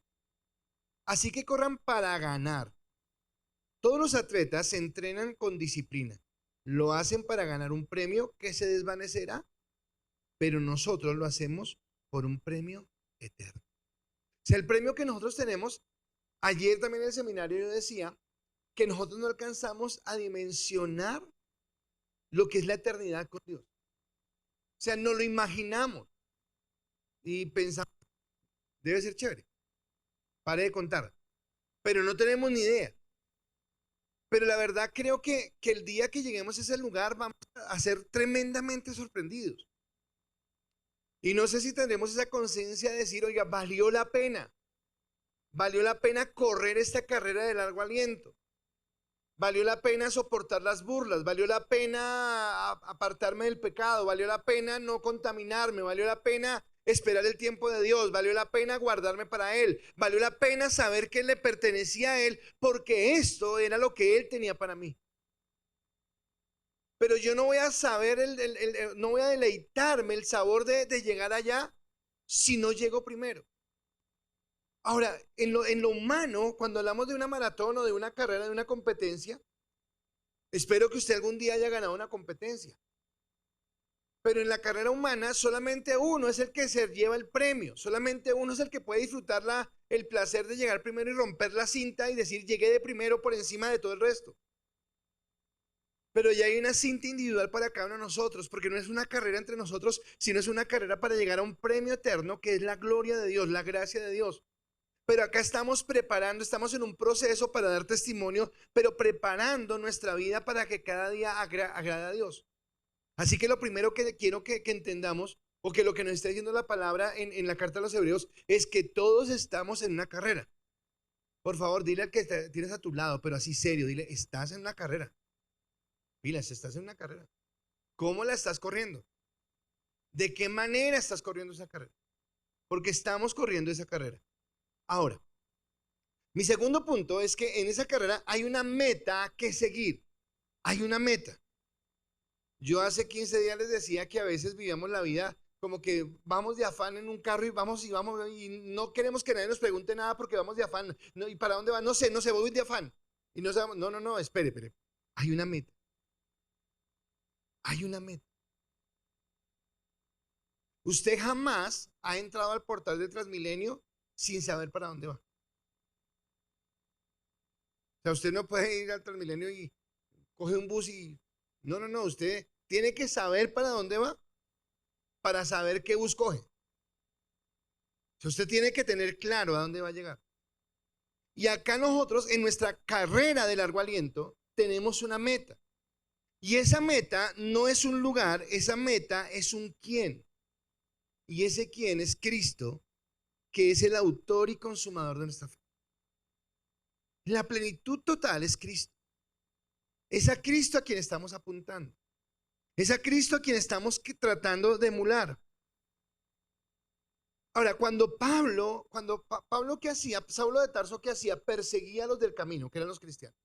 Así que corran para ganar. Todos los atletas se entrenan con disciplina. Lo hacen para ganar un premio que se desvanecerá, pero nosotros lo hacemos por un premio eterno. O sea, el premio que nosotros tenemos, ayer también en el seminario yo decía que nosotros no alcanzamos a dimensionar lo que es la eternidad con Dios. O sea, no lo imaginamos y pensamos, debe ser chévere, pare de contar, pero no tenemos ni idea. Pero la verdad creo que el día que lleguemos a ese lugar vamos a ser tremendamente sorprendidos. Y no sé si tendremos esa conciencia de decir, oiga, valió la pena correr esta carrera de largo aliento. Valió la pena soportar las burlas, valió la pena apartarme del pecado, valió la pena no contaminarme, valió la pena esperar el tiempo de Dios, valió la pena guardarme para Él, valió la pena saber que le pertenecía a Él, porque esto era lo que Él tenía para mí. Pero yo no voy a saber, no voy a deleitarme el sabor de llegar allá si no llego primero. Ahora, en lo humano, cuando hablamos de una maratón o de una carrera, de una competencia, espero que usted algún día haya ganado una competencia. Pero en la carrera humana solamente uno es el que se lleva el premio, solamente uno es el que puede disfrutar el placer de llegar primero y romper la cinta y decir llegué de primero por encima de todo el resto. Pero ya hay una cinta individual para cada uno de nosotros, porque no es una carrera entre nosotros, sino es una carrera para llegar a un premio eterno que es la gloria de Dios, la gracia de Dios. Pero acá estamos preparando, estamos en un proceso para dar testimonio, pero preparando nuestra vida para que cada día agrade a Dios. Así que lo primero que quiero que entendamos, o que lo que nos está diciendo la palabra en la carta a los Hebreos, es que todos estamos en una carrera. Por favor, dile al que tienes a tu lado, pero así serio, dile, estás en una carrera. Pilas, estás en una carrera. ¿Cómo la estás corriendo? ¿De qué manera estás corriendo esa carrera? Porque estamos corriendo esa carrera. Ahora, mi segundo punto es que en esa carrera hay una meta que seguir. Hay una meta. Yo hace 15 días les decía que a veces vivíamos la vida como que vamos de afán en un carro y vamos y no queremos que nadie nos pregunte nada porque vamos de afán. No, ¿y para dónde va? No sé, voy de afán. Y no sabemos, no, espere. Hay una meta. Hay una meta. Usted jamás ha entrado al portal de Transmilenio sin saber para dónde va. O sea, usted no puede ir al Transmilenio y coge un bus y... No, no, no, usted tiene que saber para dónde va para saber qué bus coge. O sea, usted tiene que tener claro a dónde va a llegar. Y acá nosotros, en nuestra carrera de largo aliento, tenemos una meta. Y esa meta no es un lugar, esa meta es un quién. Y ese quién es Cristo, que es el autor y consumador de nuestra fe. La plenitud total es Cristo. Es a Cristo a quien estamos apuntando. Es a Cristo a quien estamos tratando de emular. Ahora, cuando Pablo, ¿qué hacía? Saulo de Tarso, ¿qué hacía? Perseguía a los del camino, que eran los cristianos.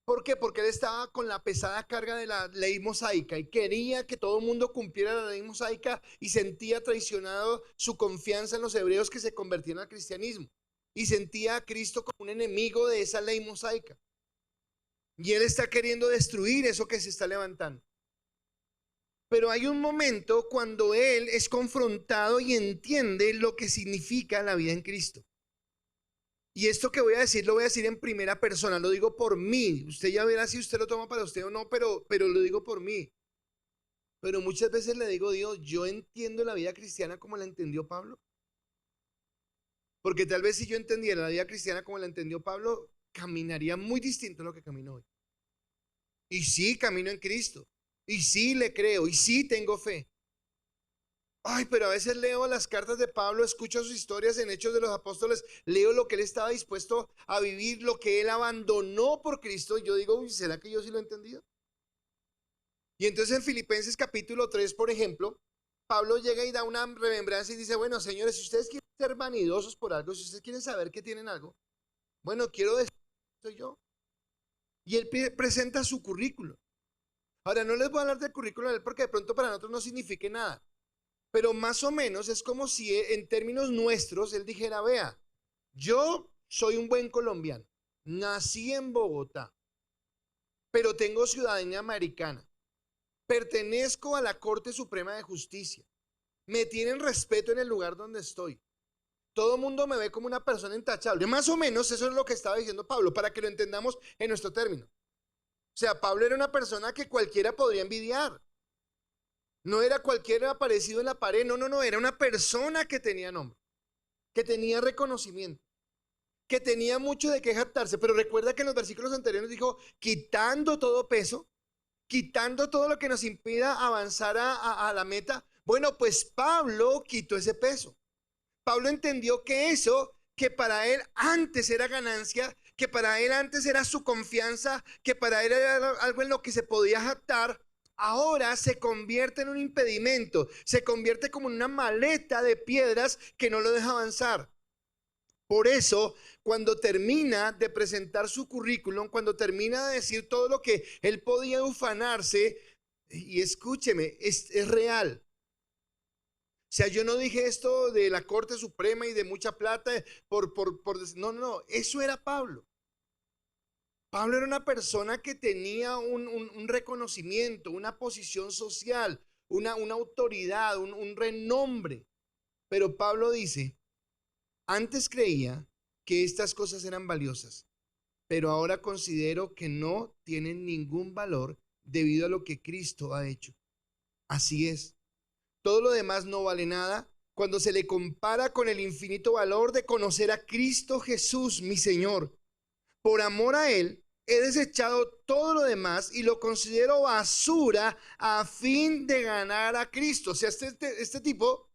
¿Por qué? Porque él estaba con la pesada carga de la ley mosaica y quería que todo el mundo cumpliera la ley mosaica y sentía traicionado su confianza en los hebreos que se convertían al cristianismo y sentía a Cristo como un enemigo de esa ley mosaica. Y él está queriendo destruir eso que se está levantando. Pero hay un momento cuando él es confrontado y entiende lo que significa la vida en Cristo. Y esto que voy a decir, lo voy a decir en primera persona, lo digo por mí. Usted ya verá si usted lo toma para usted o no, pero lo digo por mí. Pero muchas veces le digo, Dios, yo entiendo la vida cristiana como la entendió Pablo. Porque tal vez si yo entendiera la vida cristiana como la entendió Pablo, caminaría muy distinto a lo que camino hoy. Y sí, camino en Cristo. Y sí, le creo. Y sí, tengo fe. Ay, pero a veces leo las cartas de Pablo, escucho sus historias en Hechos de los Apóstoles, leo lo que él estaba dispuesto a vivir, lo que él abandonó por Cristo. Y yo digo, uy, ¿será que yo sí lo he entendido? Y entonces en Filipenses capítulo 3, por ejemplo, Pablo llega y da una remembranza y dice, bueno, señores, si ustedes quieren ser vanidosos por algo, si ustedes quieren saber que tienen algo, bueno, quiero decir que soy yo. Y él presenta su currículo. Ahora, no les voy a hablar del currículo de él porque de pronto para nosotros no signifique nada. Pero más o menos es como si en términos nuestros él dijera, vea, yo soy un buen colombiano, nací en Bogotá, pero tengo ciudadanía americana, pertenezco a la Corte Suprema de Justicia, me tienen respeto en el lugar donde estoy, todo el mundo me ve como una persona intachable. Más o menos eso es lo que estaba diciendo Pablo, para que lo entendamos en nuestro término. O sea, Pablo era una persona que cualquiera podría envidiar. No era cualquiera aparecido en la pared, no, no, no, era una persona que tenía nombre, que tenía reconocimiento, que tenía mucho de qué jactarse. Pero recuerda que en los versículos anteriores dijo, quitando todo peso, quitando todo lo que nos impida avanzar a la meta. Bueno, pues Pablo quitó ese peso. Pablo entendió que eso, que para él antes era ganancia, que para él antes era su confianza, que para él era algo en lo que se podía jactar, ahora se convierte en un impedimento, se convierte como en una maleta de piedras que no lo deja avanzar. Por eso, cuando termina de presentar su currículum, cuando termina de decir todo lo que él podía ufanarse, y escúcheme, es real. O sea, yo no dije esto de la Corte Suprema y de mucha plata no, no, no, eso era Pablo. Pablo era una persona que tenía un reconocimiento, una posición social, una autoridad, un renombre. Pero Pablo dice, antes creía que estas cosas eran valiosas, pero ahora considero que no tienen ningún valor debido a lo que Cristo ha hecho. Así es. Todo lo demás no vale nada cuando se le compara con el infinito valor de conocer a Cristo Jesús, mi Señor. Por amor a Él, he desechado todo lo demás y lo considero basura a fin de ganar a Cristo. O sea, este tipo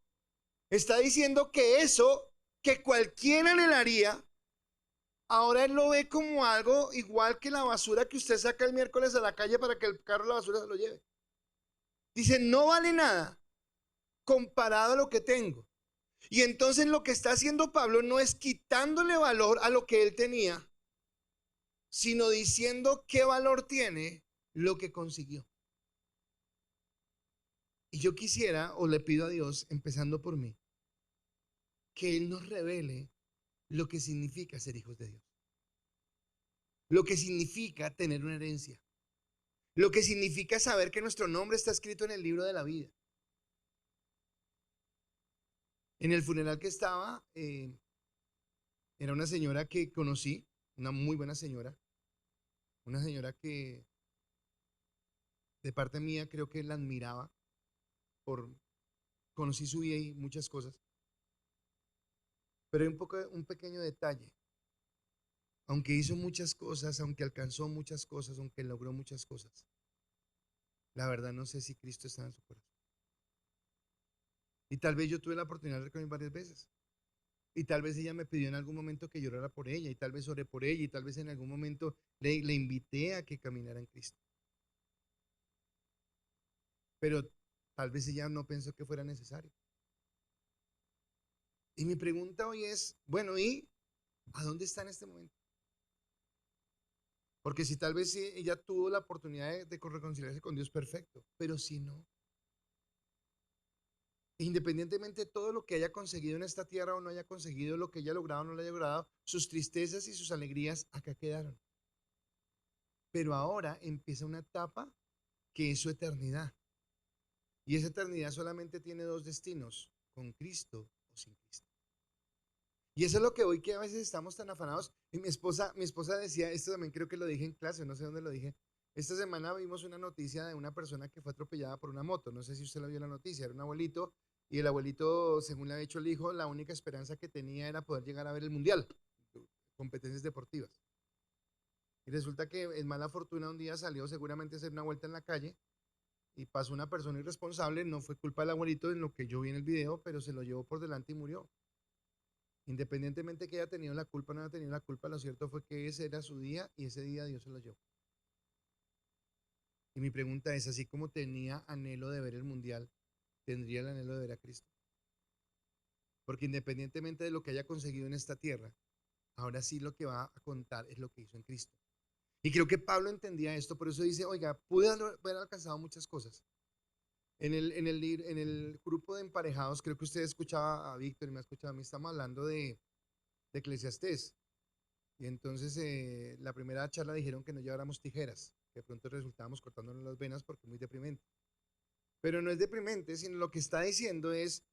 está diciendo que eso que cualquiera anhelaría, ahora él lo ve como algo igual que la basura que usted saca el miércoles a la calle para que el carro de la basura se lo lleve. Dice, no vale nada comparado a lo que tengo. Y entonces lo que está haciendo Pablo no es quitándole valor a lo que él tenía, sino diciendo qué valor tiene lo que consiguió. Y yo quisiera, o le pido a Dios, empezando por mí, que Él nos revele lo que significa ser hijos de Dios, lo que significa tener una herencia, Lo que significa saber que nuestro nombre está escrito en el libro de la vida. En el funeral que estaba, era una señora que conocí, una muy buena señora, una señora que de parte mía creo que la admiraba, conocí su vida y muchas cosas, pero hay un pequeño detalle. Aunque hizo muchas cosas, aunque alcanzó muchas cosas, aunque logró muchas cosas, la verdad no sé si Cristo está en su corazón. Y tal vez yo tuve la oportunidad de reconocer varias veces. Y tal vez ella me pidió en algún momento que llorara por ella, y tal vez oré por ella, y tal vez en algún momento le invité a que caminara en Cristo. Pero tal vez ella no pensó que fuera necesario. Y mi pregunta hoy es, bueno, ¿y a dónde está en este momento? Porque si tal vez sí, ella tuvo la oportunidad de reconciliarse con Dios, perfecto, pero si no, independientemente de todo lo que haya conseguido en esta tierra o no haya conseguido, lo que haya logrado o no lo haya logrado, sus tristezas y sus alegrías acá quedaron. Pero ahora empieza una etapa que es su eternidad. Y esa eternidad solamente tiene dos destinos, con Cristo o sin Cristo. Y eso es lo que hoy que a veces estamos tan afanados. Y mi esposa decía, esto también creo que lo dije en clase, no sé dónde lo dije. Esta semana vimos una noticia de una persona que fue atropellada por una moto. No sé si usted lo vio en la noticia, era un abuelito. Y el abuelito, según le había dicho el hijo, la única esperanza que tenía era poder llegar a ver el mundial, competencias deportivas. Y resulta que en mala fortuna un día salió seguramente a hacer una vuelta en la calle y pasó una persona irresponsable. No fue culpa del abuelito en lo que yo vi en el video, pero se lo llevó por delante y murió. Independientemente que haya tenido la culpa o no haya tenido la culpa, lo cierto fue que ese era su día y ese día Dios se lo llevó. Y mi pregunta es, así como tenía anhelo de ver el mundial, ¿tendría el anhelo de ver a Cristo? Porque independientemente de lo que haya conseguido en esta tierra, ahora sí lo que va a contar es lo que hizo en Cristo. Y creo que Pablo entendía esto, por eso dice, oiga, pude haber alcanzado muchas cosas. En el grupo de emparejados, creo que usted escuchaba a Víctor y me ha escuchado a mí, estamos hablando de Eclesiastés. Y entonces la primera charla dijeron que no lleváramos tijeras, que de pronto resultábamos cortándonos las venas porque es muy deprimente. Pero no es deprimente, sino lo que está diciendo es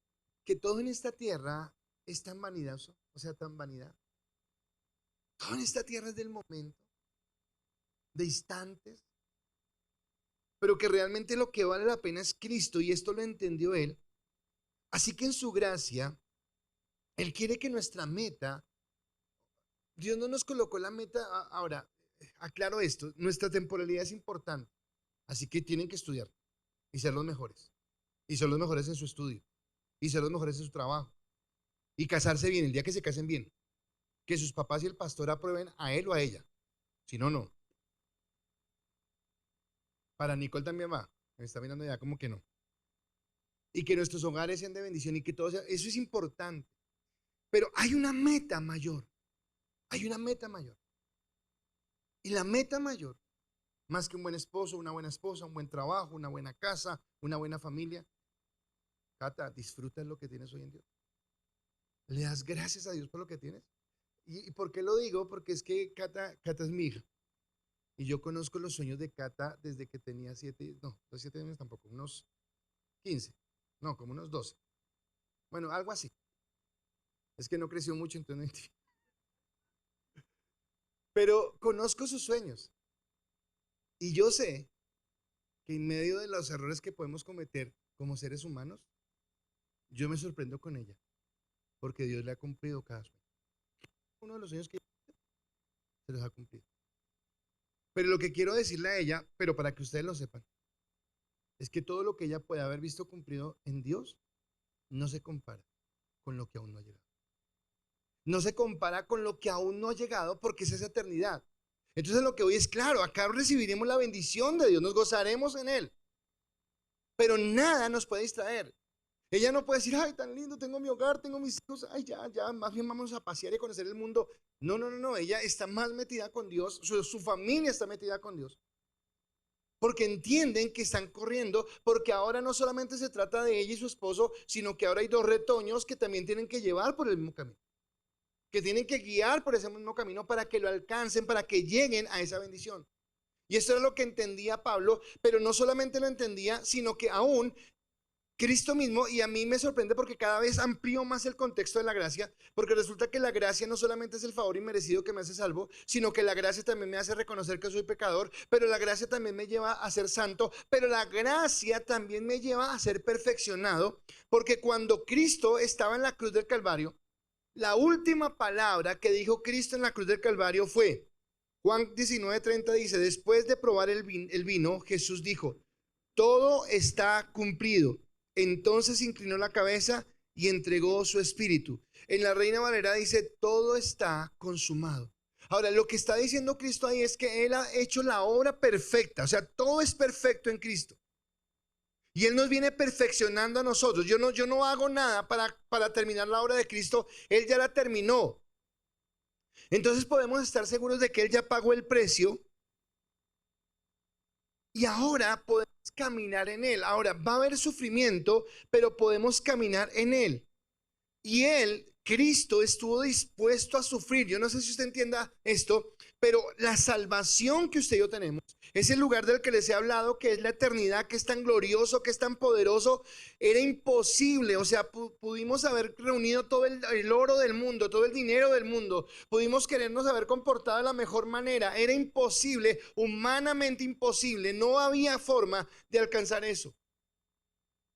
que todo en esta tierra es tan vanidoso, o sea, tan vanidad. Todo en esta tierra es del momento, de instantes, pero que realmente lo que vale la pena es Cristo y esto lo entendió él. Así que en su gracia, él quiere que nuestra meta, Dios no nos colocó la meta, ahora, aclaro esto, nuestra temporalidad es importante, así que tienen que estudiar y ser los mejores, y ser los mejores en su estudio, y ser los mejores en su trabajo, y casarse bien, el día que se casen bien, que sus papás y el pastor aprueben a él o a ella, si no, no. Para Nicole también va, me está mirando ya como que no. Y que nuestros hogares sean de bendición y que todo sea, eso es importante. Pero hay una meta mayor, hay una meta mayor. Y la meta mayor, más que un buen esposo, una buena esposa, un buen trabajo, una buena casa, una buena familia. Cata, disfruta lo que tienes hoy en Dios. Le das gracias a Dios por lo que tienes. ¿Y por qué lo digo? Porque es que Cata es mi hija. Y yo conozco los sueños de Cata desde que tenía 7, no, los 7 años tampoco, unos 15, no, como unos 12. Bueno, algo así. Es que no creció mucho, entonces no entiendo. Pero conozco sus sueños. Y yo sé que en medio de los errores que podemos cometer como seres humanos, yo me sorprendo con ella, porque Dios le ha cumplido cada sueño. Uno de los sueños que se los ha cumplido. Pero lo que quiero decirle a ella, pero para que ustedes lo sepan, es que todo lo que ella puede haber visto cumplido en Dios no se compara con lo que aún no ha llegado. No se compara con lo que aún no ha llegado porque es esa eternidad. Entonces lo que hoy es claro, acá recibiremos la bendición de Dios, nos gozaremos en Él. Pero nada nos puede distraer. Ella no puede decir, ay, tan lindo, tengo mi hogar, tengo mis hijos, ay, ya, más bien vamos a pasear y a conocer el mundo. No, no, no, no, ella está más metida con Dios, su familia está metida con Dios. Porque entienden que están corriendo, porque ahora no solamente se trata de ella y su esposo, sino que ahora hay dos retoños que también tienen que llevar por el mismo camino, que tienen que guiar por ese mismo camino para que lo alcancen, para que lleguen a esa bendición. Y esto era lo que entendía Pablo, pero no solamente lo entendía, sino que aún Cristo mismo, y a mí me sorprende porque cada vez amplío más el contexto de la gracia, porque resulta que la gracia no solamente es el favor inmerecido que me hace salvo, sino que la gracia también me hace reconocer que soy pecador, pero la gracia también me lleva a ser santo, pero la gracia también me lleva a ser perfeccionado, porque cuando Cristo estaba en la cruz del Calvario, la última palabra que dijo Cristo en la cruz del Calvario fue, Juan 19:30 dice, después de probar el vino, Jesús dijo, todo está cumplido. Entonces inclinó la cabeza y entregó su espíritu. En la Reina Valera dice, todo está consumado. Ahora, lo que está diciendo Cristo ahí es que Él ha hecho la obra perfecta, o sea, todo es perfecto en Cristo. Y Él nos viene perfeccionando a nosotros. Yo no hago nada para terminar la obra de Cristo, Él ya la terminó. Entonces podemos estar seguros de que Él ya pagó el precio y ahora podemos caminar en Él. Ahora va a haber sufrimiento, pero podemos caminar en Él. Y Él, Cristo, estuvo dispuesto a sufrir. Yo no sé si usted entienda esto, pero la salvación que usted y yo tenemos, ese lugar del que les he hablado, que es la eternidad, que es tan glorioso, que es tan poderoso, era imposible. O sea, pudimos haber reunido todo el oro del mundo, todo el dinero del mundo, pudimos querernos haber comportado de la mejor manera. Era imposible, humanamente imposible. No había forma de alcanzar eso.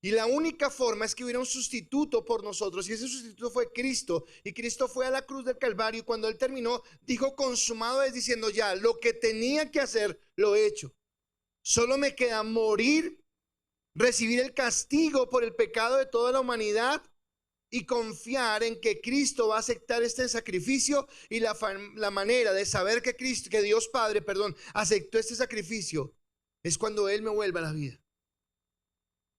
Y la única forma es que hubiera un sustituto por nosotros, y ese sustituto fue Cristo. Y Cristo fue a la cruz del Calvario, y cuando Él terminó, dijo consumado, es diciendo ya, lo que tenía que hacer, lo he hecho. Solo me queda morir, recibir el castigo por el pecado de toda la humanidad y confiar en que Cristo va a aceptar este sacrificio. Y la manera de saber que Dios Padre, aceptó este sacrificio es cuando Él me vuelva a la vida.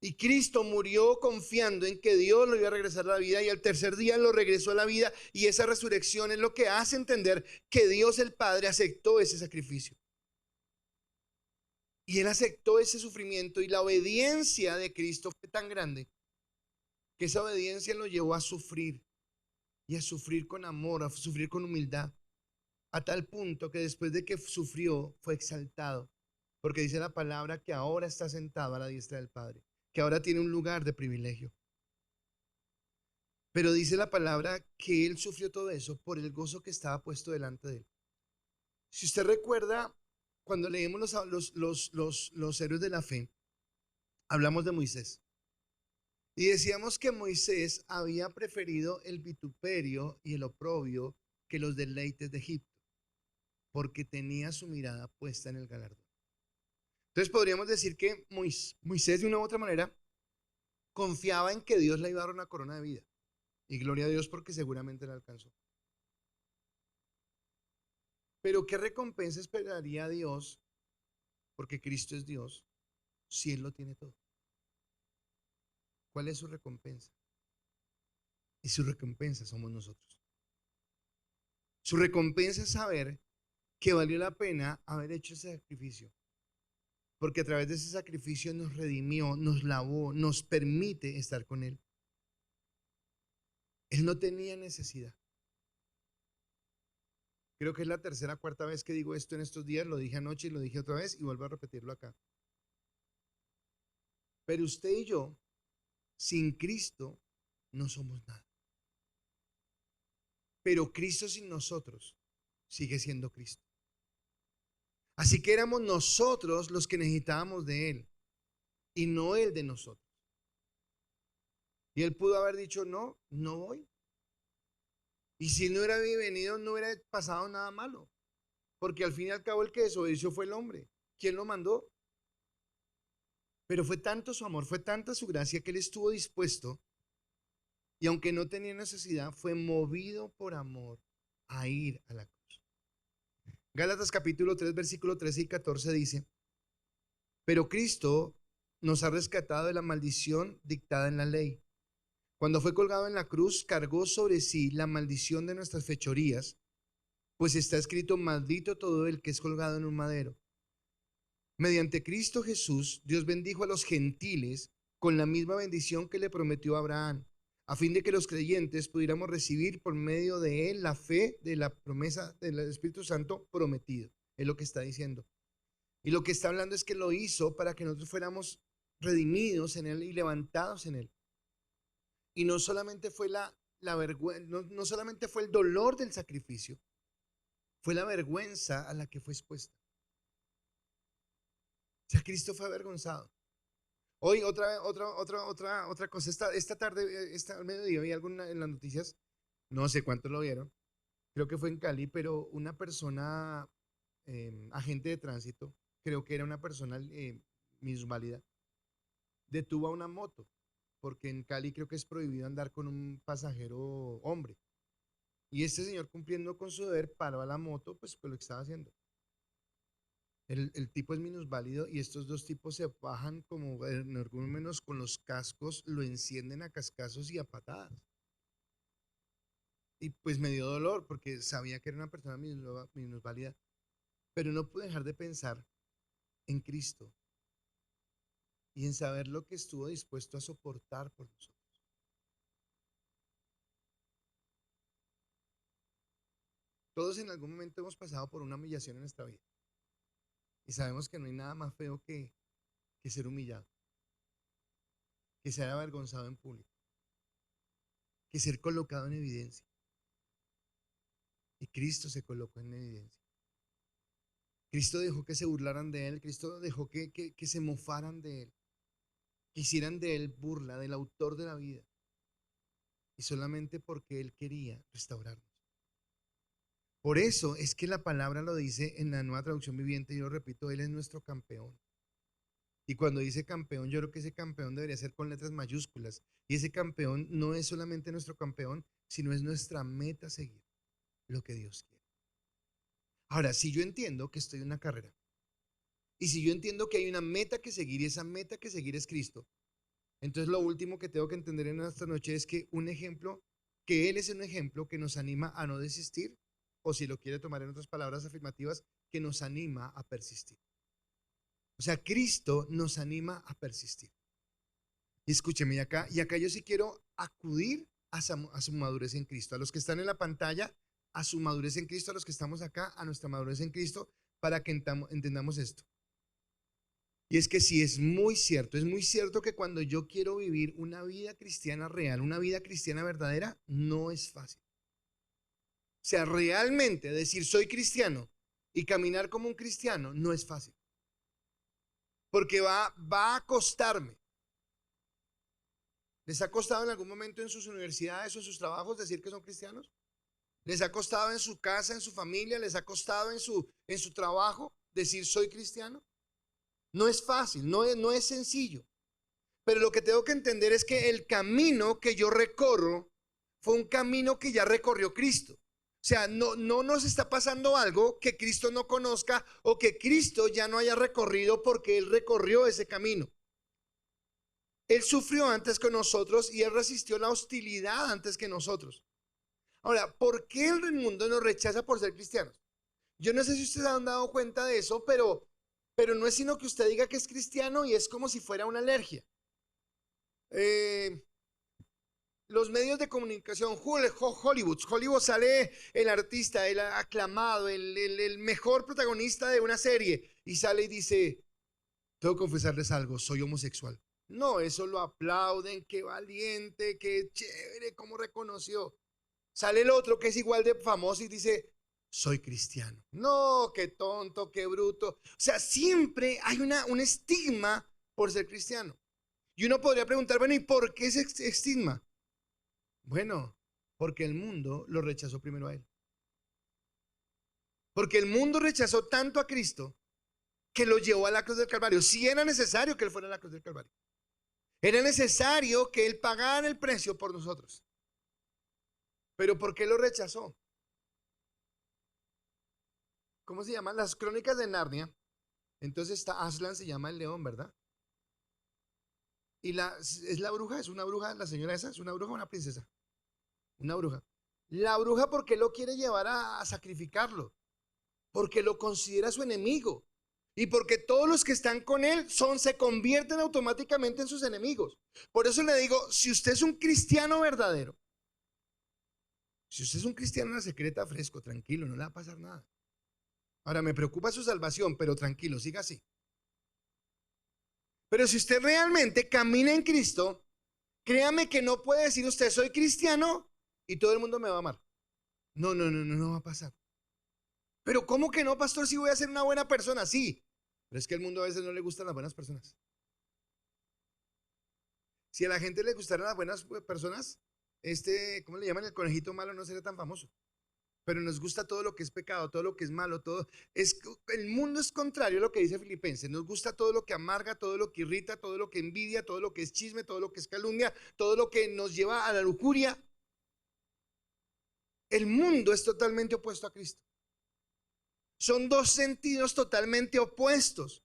Y Cristo murió confiando en que Dios lo iba a regresar a la vida, y al tercer día lo regresó a la vida, y esa resurrección es lo que hace entender que Dios el Padre aceptó ese sacrificio. Y Él aceptó ese sufrimiento, y la obediencia de Cristo fue tan grande que esa obediencia lo llevó a sufrir, y a sufrir con amor, a sufrir con humildad, a tal punto que después de que sufrió fue exaltado, porque dice la palabra que ahora está sentado a la diestra del Padre, que ahora tiene un lugar de privilegio. Pero dice la palabra que Él sufrió todo eso por el gozo que estaba puesto delante de Él. Si usted recuerda, cuando leemos los héroes de la fe, hablamos de Moisés. Y decíamos que Moisés había preferido el vituperio y el oprobio que los deleites de Egipto, porque tenía su mirada puesta en el galardón. Entonces podríamos decir que Moisés, de una u otra manera, confiaba en que Dios le iba a dar una corona de vida. Y gloria a Dios porque seguramente la alcanzó. Pero ¿qué recompensa esperaría Dios? Porque Cristo es Dios, si Él lo tiene todo. ¿Cuál es su recompensa? Y su recompensa somos nosotros. Su recompensa es saber que valió la pena haber hecho ese sacrificio. Porque a través de ese sacrificio nos redimió, nos lavó, nos permite estar con Él. Él no tenía necesidad. Creo que es la tercera o cuarta vez que digo esto en estos días. Lo dije anoche y lo dije otra vez y vuelvo a repetirlo acá. Pero usted y yo, sin Cristo, no somos nada. Pero Cristo sin nosotros sigue siendo Cristo. Así que éramos nosotros los que necesitábamos de Él y no Él de nosotros. Y Él pudo haber dicho, no, no voy. Y si Él no hubiera venido, no hubiera pasado nada malo. Porque al fin y al cabo el que desobedeció fue el hombre. ¿Quién lo mandó? Pero fue tanto su amor, fue tanta su gracia que Él estuvo dispuesto, y aunque no tenía necesidad, fue movido por amor a ir a la cruz. Gálatas capítulo 3, versículo 13 y 14 dice, pero Cristo nos ha rescatado de la maldición dictada en la ley. Cuando fue colgado en la cruz, cargó sobre sí la maldición de nuestras fechorías, pues está escrito, maldito todo el que es colgado en un madero. Mediante Cristo Jesús, Dios bendijo a los gentiles con la misma bendición que le prometió a Abraham, a fin de que los creyentes pudiéramos recibir por medio de él la fe de la promesa del Espíritu Santo prometido. Es lo que está diciendo. Y lo que está hablando es que lo hizo para que nosotros fuéramos redimidos en Él y levantados en Él. Y no solamente fue la vergüenza, no solamente fue el dolor del sacrificio, fue la vergüenza a la que fue expuesta. O sea, Cristo fue avergonzado. Hoy otra cosa. Esta tarde, al mediodía, vi algo en las noticias, no sé cuántos lo vieron, creo que fue en Cali, pero una persona, agente de tránsito, creo que era una persona minusválida, detuvo a una moto, porque en Cali creo que es prohibido andar con un pasajero hombre. Y este señor, cumpliendo con su deber, paró a la moto, pues lo que estaba haciendo. El tipo es minusválido y estos dos tipos se bajan como en algún menos con los cascos, lo encienden a cascazos y a patadas. Y pues me dio dolor porque sabía que era una persona minusválida, pero no pude dejar de pensar en Cristo y en saber lo que estuvo dispuesto a soportar por nosotros. Todos en algún momento hemos pasado por una humillación en nuestra vida y sabemos que no hay nada más feo que ser humillado, que ser avergonzado en público, que ser colocado en evidencia. Y Cristo se colocó en evidencia. Cristo dejó que se burlaran de Él, Cristo dejó que se mofaran de Él, que hicieran de Él burla, del autor de la vida, y solamente porque Él quería restaurarnos. Por eso es que la palabra lo dice en la Nueva Traducción Viviente, y yo lo repito, Él es nuestro campeón. Y cuando dice campeón, yo creo que ese campeón debería ser con letras mayúsculas. Y ese campeón no es solamente nuestro campeón, sino es nuestra meta a seguir, lo que Dios quiere. Ahora, si yo entiendo que estoy en una carrera, y si yo entiendo que hay una meta que seguir, y esa meta que seguir es Cristo, entonces lo último que tengo que entender en esta noche es que que Él es un ejemplo que nos anima a no desistir, o si lo quiere tomar en otras palabras afirmativas, que nos anima a persistir. O sea, Cristo nos anima a persistir. Y escúcheme, y acá yo sí quiero acudir a su madurez en Cristo. A los que están en la pantalla, a su madurez en Cristo, a los que estamos acá, a nuestra madurez en Cristo, para que entendamos esto. Y es que sí, es muy cierto que cuando yo quiero vivir una vida cristiana real, una vida cristiana verdadera, no es fácil. O sea, realmente decir soy cristiano y caminar como un cristiano no es fácil. Porque va a costarme. ¿Les ha costado en algún momento en sus universidades o en sus trabajos decir que son cristianos? ¿Les ha costado en su casa, en su familia? ¿Les ha costado en su trabajo decir soy cristiano? No es fácil, no es sencillo. Pero lo que tengo que entender es que el camino que yo recorro fue un camino que ya recorrió Cristo. O sea, no nos está pasando algo que Cristo no conozca o que Cristo ya no haya recorrido, porque Él recorrió ese camino. Él sufrió antes que nosotros y Él resistió la hostilidad antes que nosotros. Ahora, ¿por qué el mundo nos rechaza por ser cristianos? Yo no sé si ustedes han dado cuenta de eso, pero no es sino que usted diga que es cristiano y es como si fuera una alergia. Los medios de comunicación, Hollywood sale el artista, el aclamado, el mejor protagonista de una serie, y sale y dice, tengo que confesarles algo, soy homosexual. No, eso lo aplauden, qué valiente, qué chévere, cómo reconoció. Sale el otro que es igual de famoso y dice, soy cristiano. No, qué tonto, qué bruto. O sea, siempre hay un estigma por ser cristiano. Y uno podría preguntar, bueno, ¿y por qué ese estigma? Bueno, porque el mundo lo rechazó primero a Él. Porque el mundo rechazó tanto a Cristo que lo llevó a la cruz del Calvario. Sí era necesario que Él fuera a la cruz del Calvario. Era necesario que Él pagara el precio por nosotros. Pero ¿por qué lo rechazó? ¿Cómo se llaman? Las Crónicas de Narnia. Entonces Aslan se llama el león, ¿verdad? Y es la bruja, es una bruja, la señora esa, es una bruja o una princesa. Una bruja. La bruja, ¿por qué lo quiere llevar a sacrificarlo? Porque lo considera su enemigo. Y porque todos los que están con él se convierten automáticamente en sus enemigos. Por eso le digo, si usted es un cristiano verdadero, si usted es un cristiano en la secreta, fresco, tranquilo, no le va a pasar nada. Ahora, me preocupa su salvación, pero tranquilo, siga así. Pero si usted realmente camina en Cristo, créame que no puede decir usted soy cristiano y todo el mundo me va a amar. No, no, no, no, no va a pasar. Pero ¿cómo que no, pastor? Si voy a ser una buena persona, sí. Pero es que al mundo a veces no le gustan las buenas personas. Si a la gente le gustaran las buenas personas, ¿cómo le llaman? El conejito malo no sería tan famoso. Pero nos gusta todo lo que es pecado, todo lo que es malo, todo. El mundo es contrario a lo que dice Filipenses. Nos gusta todo lo que amarga, todo lo que irrita, todo lo que envidia, todo lo que es chisme, todo lo que es calumnia, todo lo que nos lleva a la lujuria. El mundo es totalmente opuesto a Cristo. Son dos sentidos totalmente opuestos.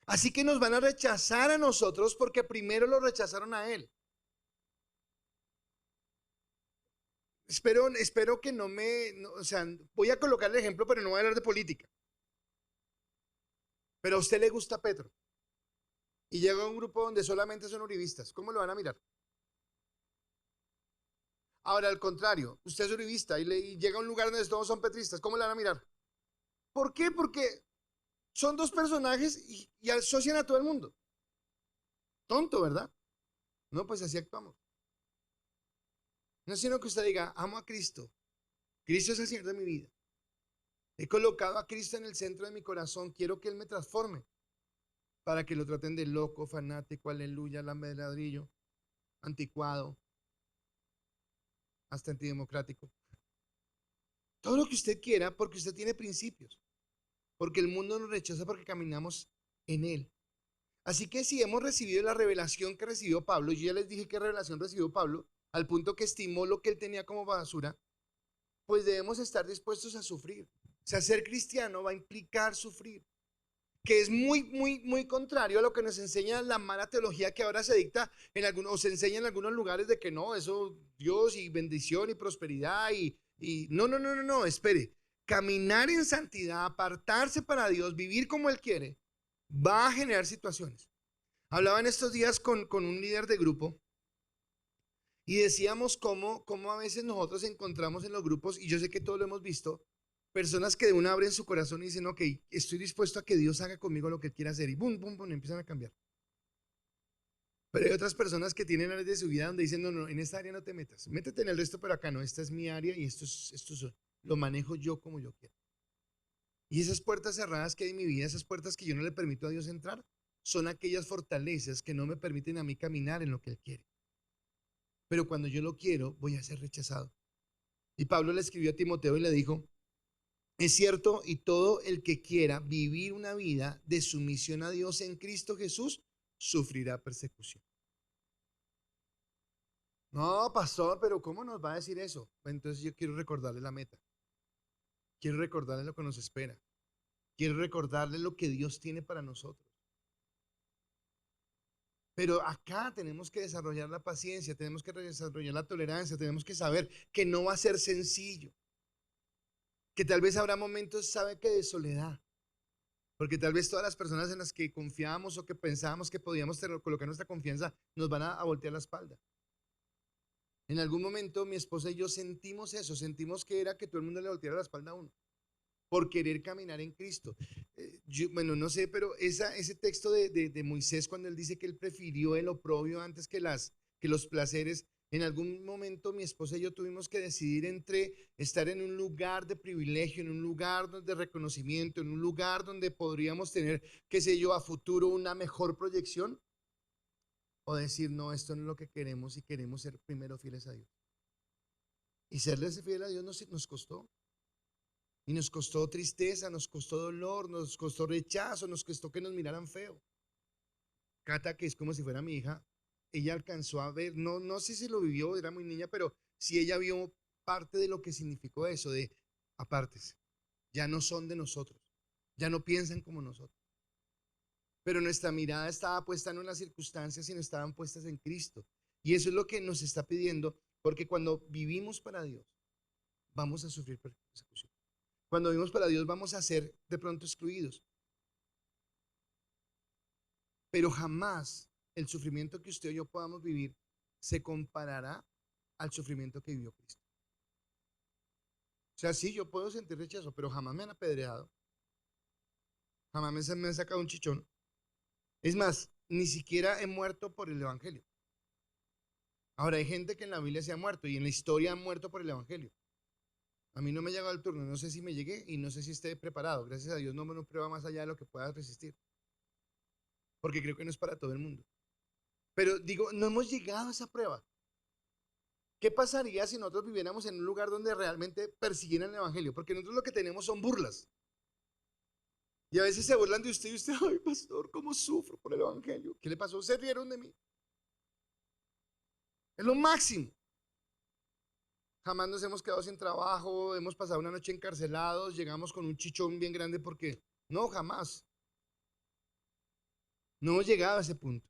Así que nos van a rechazar a nosotros porque primero lo rechazaron a Él. Espero que o sea, voy a colocar el ejemplo, pero no voy a hablar de política. Pero a usted le gusta Petro y llega a un grupo donde solamente son uribistas, ¿cómo lo van a mirar? Ahora, al contrario, usted es uribista y llega a un lugar donde todos son petristas, ¿cómo le van a mirar? ¿Por qué? Porque son dos personajes y asocian a todo el mundo. Tonto, ¿verdad? No, pues así actuamos. No es sino que usted diga, amo a Cristo. Cristo es el Señor de mi vida. He colocado a Cristo en el centro de mi corazón. Quiero que Él me transforme para que lo traten de loco, fanático, aleluya, lambe de ladrillo, anticuado, hasta antidemocrático. Todo lo que usted quiera porque usted tiene principios. Porque el mundo nos rechaza porque caminamos en Él. Así que si hemos recibido la revelación que recibió Pablo, yo ya les dije qué revelación recibió Pablo, al punto que estimó lo que él tenía como basura, pues debemos estar dispuestos a sufrir. O sea, ser cristiano va a implicar sufrir, que es muy, muy, muy contrario a lo que nos enseña la mala teología que ahora se dicta en algunos, o se enseña en algunos lugares de que no, eso Dios y bendición y prosperidad y no, no, no, no, no, espere. Caminar en santidad, apartarse para Dios, vivir como Él quiere, va a generar situaciones. Hablaba en estos días con un líder de grupo y decíamos cómo a veces nosotros encontramos en los grupos, y yo sé que todos lo hemos visto, personas que de una abren su corazón y dicen, ok, estoy dispuesto a que Dios haga conmigo lo que quiera hacer, y boom, boom, boom, empiezan a cambiar. Pero hay otras personas que tienen áreas de su vida donde dicen, no, no, en esta área no te metas, métete en el resto, pero acá no, esta es mi área y lo manejo yo como yo quiero. Y esas puertas cerradas que hay en mi vida, esas puertas que yo no le permito a Dios entrar, son aquellas fortalezas que no me permiten a mí caminar en lo que Él quiere. Pero cuando yo lo quiero, voy a ser rechazado. Y Pablo le escribió a Timoteo y le dijo, es cierto, y todo el que quiera vivir una vida de sumisión a Dios en Cristo Jesús, sufrirá persecución. No, pastor, pero ¿cómo nos va a decir eso? Entonces yo quiero recordarle la meta. Quiero recordarle lo que nos espera. Quiero recordarle lo que Dios tiene para nosotros. Pero acá tenemos que desarrollar la paciencia, tenemos que desarrollar la tolerancia, tenemos que saber que no va a ser sencillo, que tal vez habrá momentos, sabe que de soledad, porque tal vez todas las personas en las que confiábamos o que pensábamos que podíamos colocar nuestra confianza nos van a voltear la espalda. En algún momento mi esposa y yo sentimos eso, sentimos que era que todo el mundo le volteara la espalda a uno por querer caminar en Cristo. Bueno, no sé, pero ese texto de Moisés cuando él dice que él prefirió el oprobio antes que los placeres, en algún momento mi esposa y yo tuvimos que decidir entre estar en un lugar de privilegio, en un lugar de reconocimiento, en un lugar donde podríamos tener, qué sé yo, a futuro una mejor proyección, o decir, no, esto no es lo que queremos y queremos ser primero fieles a Dios. Y serles fiel a Dios nos costó. Y nos costó tristeza, nos costó dolor, nos costó rechazo, nos costó que nos miraran feo. Cata, que es como si fuera mi hija, ella alcanzó a ver, no, no sé si lo vivió, era muy niña, pero sí ella vio parte de lo que significó eso, de apártese, ya no son de nosotros, ya no piensan como nosotros. Pero nuestra mirada estaba puesta no en las circunstancias, sino estaban puestas en Cristo. Y eso es lo que nos está pidiendo, porque cuando vivimos para Dios, vamos a sufrir persecución. Cuando vivimos para Dios, vamos a ser de pronto excluidos. Pero jamás el sufrimiento que usted o yo podamos vivir se comparará al sufrimiento que vivió Cristo. O sea, sí, yo puedo sentir rechazo, pero jamás me han apedreado, Jamás me han sacado un chichón. Es más, ni siquiera he muerto por el evangelio. Ahora, hay gente que en la Biblia se ha muerto y en la historia han muerto por el evangelio. A mí no me ha llegado el turno, no sé si me llegué y no sé si esté preparado. Gracias a Dios no me lo prueba más allá de lo que pueda resistir, porque creo que no es para todo el mundo. Pero digo, no hemos llegado a esa prueba. ¿Qué pasaría si nosotros viviéramos en un lugar donde realmente persiguieran el evangelio? Porque nosotros lo que tenemos son burlas. Y a veces se burlan de usted y usted, ay, pastor, ¿cómo sufro por el evangelio? ¿Qué le pasó? Se rieron de mí. Es lo máximo. Jamás nos hemos quedado sin trabajo, hemos pasado una noche encarcelados, llegamos con un chichón bien grande porque no, jamás. No hemos llegado a ese punto.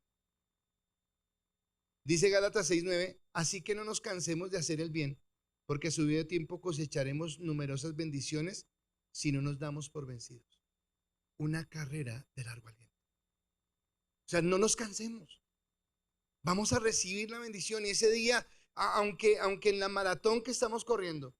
Dice Gálatas 6:9, así que no nos cansemos de hacer el bien, porque a su debido tiempo cosecharemos numerosas bendiciones si no nos damos por vencidos. Una carrera de largo aliento. O sea, no nos cansemos. Vamos a recibir la bendición y ese día, aunque en la maratón que estamos corriendo,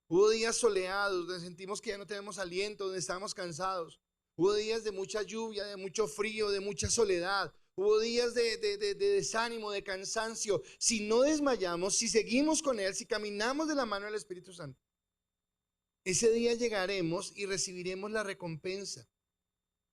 hubo días soleados donde sentimos que ya no tenemos aliento, donde estábamos cansados. Hubo días de mucha lluvia, de mucho frío, de mucha soledad. Hubo días de desánimo, de cansancio. Si no desmayamos, si seguimos con Él, si caminamos de la mano del Espíritu Santo, ese día llegaremos y recibiremos la recompensa.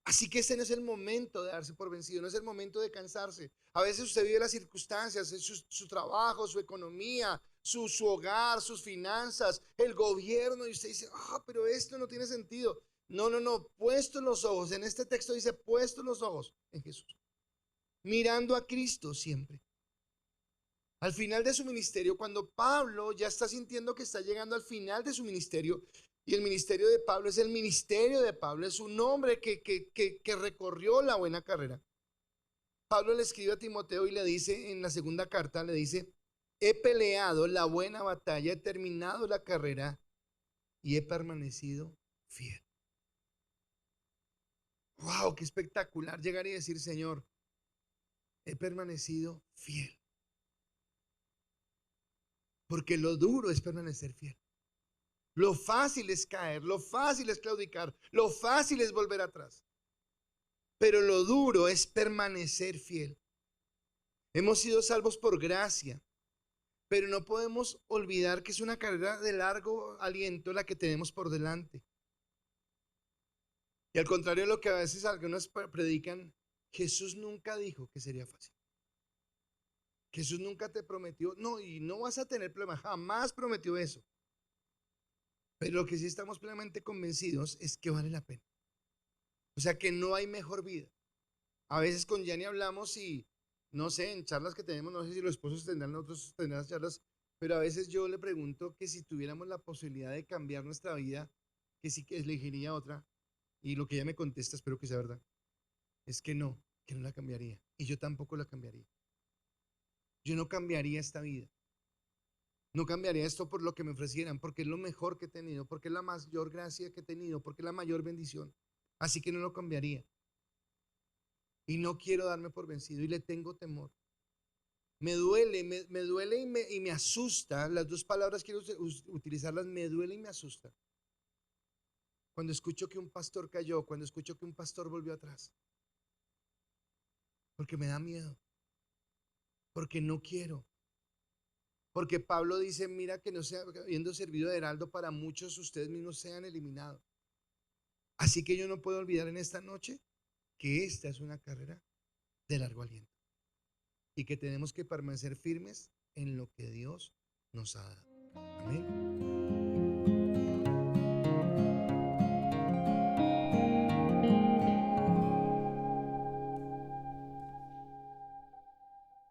Así que ese no es el momento de darse por vencido, no es el momento de cansarse. A veces usted vive las circunstancias, su trabajo, su economía, su hogar, sus finanzas, el gobierno, y usted dice, pero esto no tiene sentido. No, no, no, puesto los ojos, en este texto dice, puesto los ojos en Jesús, mirando a Cristo siempre. Al final de su ministerio, cuando Pablo ya está sintiendo que está llegando al final de su ministerio, y el ministerio de Pablo es el ministerio de Pablo, es un hombre que recorrió la buena carrera. Pablo le escribe a Timoteo y le dice en la segunda carta, le dice, he peleado la buena batalla, he terminado la carrera y he permanecido fiel. ¡Wow! ¡Qué espectacular llegar y decir, Señor, he permanecido fiel! Porque lo duro es permanecer fiel. Lo fácil es caer, lo fácil es claudicar, lo fácil es volver atrás. Pero lo duro es permanecer fiel. Hemos sido salvos por gracia, pero no podemos olvidar que es una carrera de largo aliento la que tenemos por delante. Y al contrario de lo que a veces algunos predican, Jesús nunca dijo que sería fácil. Jesús nunca te prometió, no, y no vas a tener problema, jamás prometió eso. Pero lo que sí estamos plenamente convencidos es que vale la pena. O sea, que no hay mejor vida. A veces con Yanni hablamos y, no sé, en charlas que tenemos, no sé si los esposos tendrán, nosotros tendrán las charlas, pero a veces yo le pregunto que si tuviéramos la posibilidad de cambiar nuestra vida, que sí que elegiría otra, y lo que ella me contesta, espero que sea verdad, es que no la cambiaría, y yo tampoco la cambiaría. Yo no cambiaría esta vida, no cambiaría esto por lo que me ofrecieran, porque es lo mejor que he tenido, porque es la mayor gracia que he tenido, porque es la mayor bendición, así que no lo cambiaría. Y no quiero darme por vencido y le tengo temor. Me duele, me duele y me asusta. Las dos palabras quiero utilizarlas, me duele y me asusta. Cuando escucho que un pastor cayó, cuando escucho que un pastor volvió atrás. Porque me da miedo. Porque no quiero. Porque Pablo dice, mira que no sea, habiendo servido de heraldo para muchos, ustedes mismos sean eliminados. Así que yo no puedo olvidar en esta noche que esta es una carrera de largo aliento. Y que tenemos que permanecer firmes en lo que Dios nos ha dado. Amén.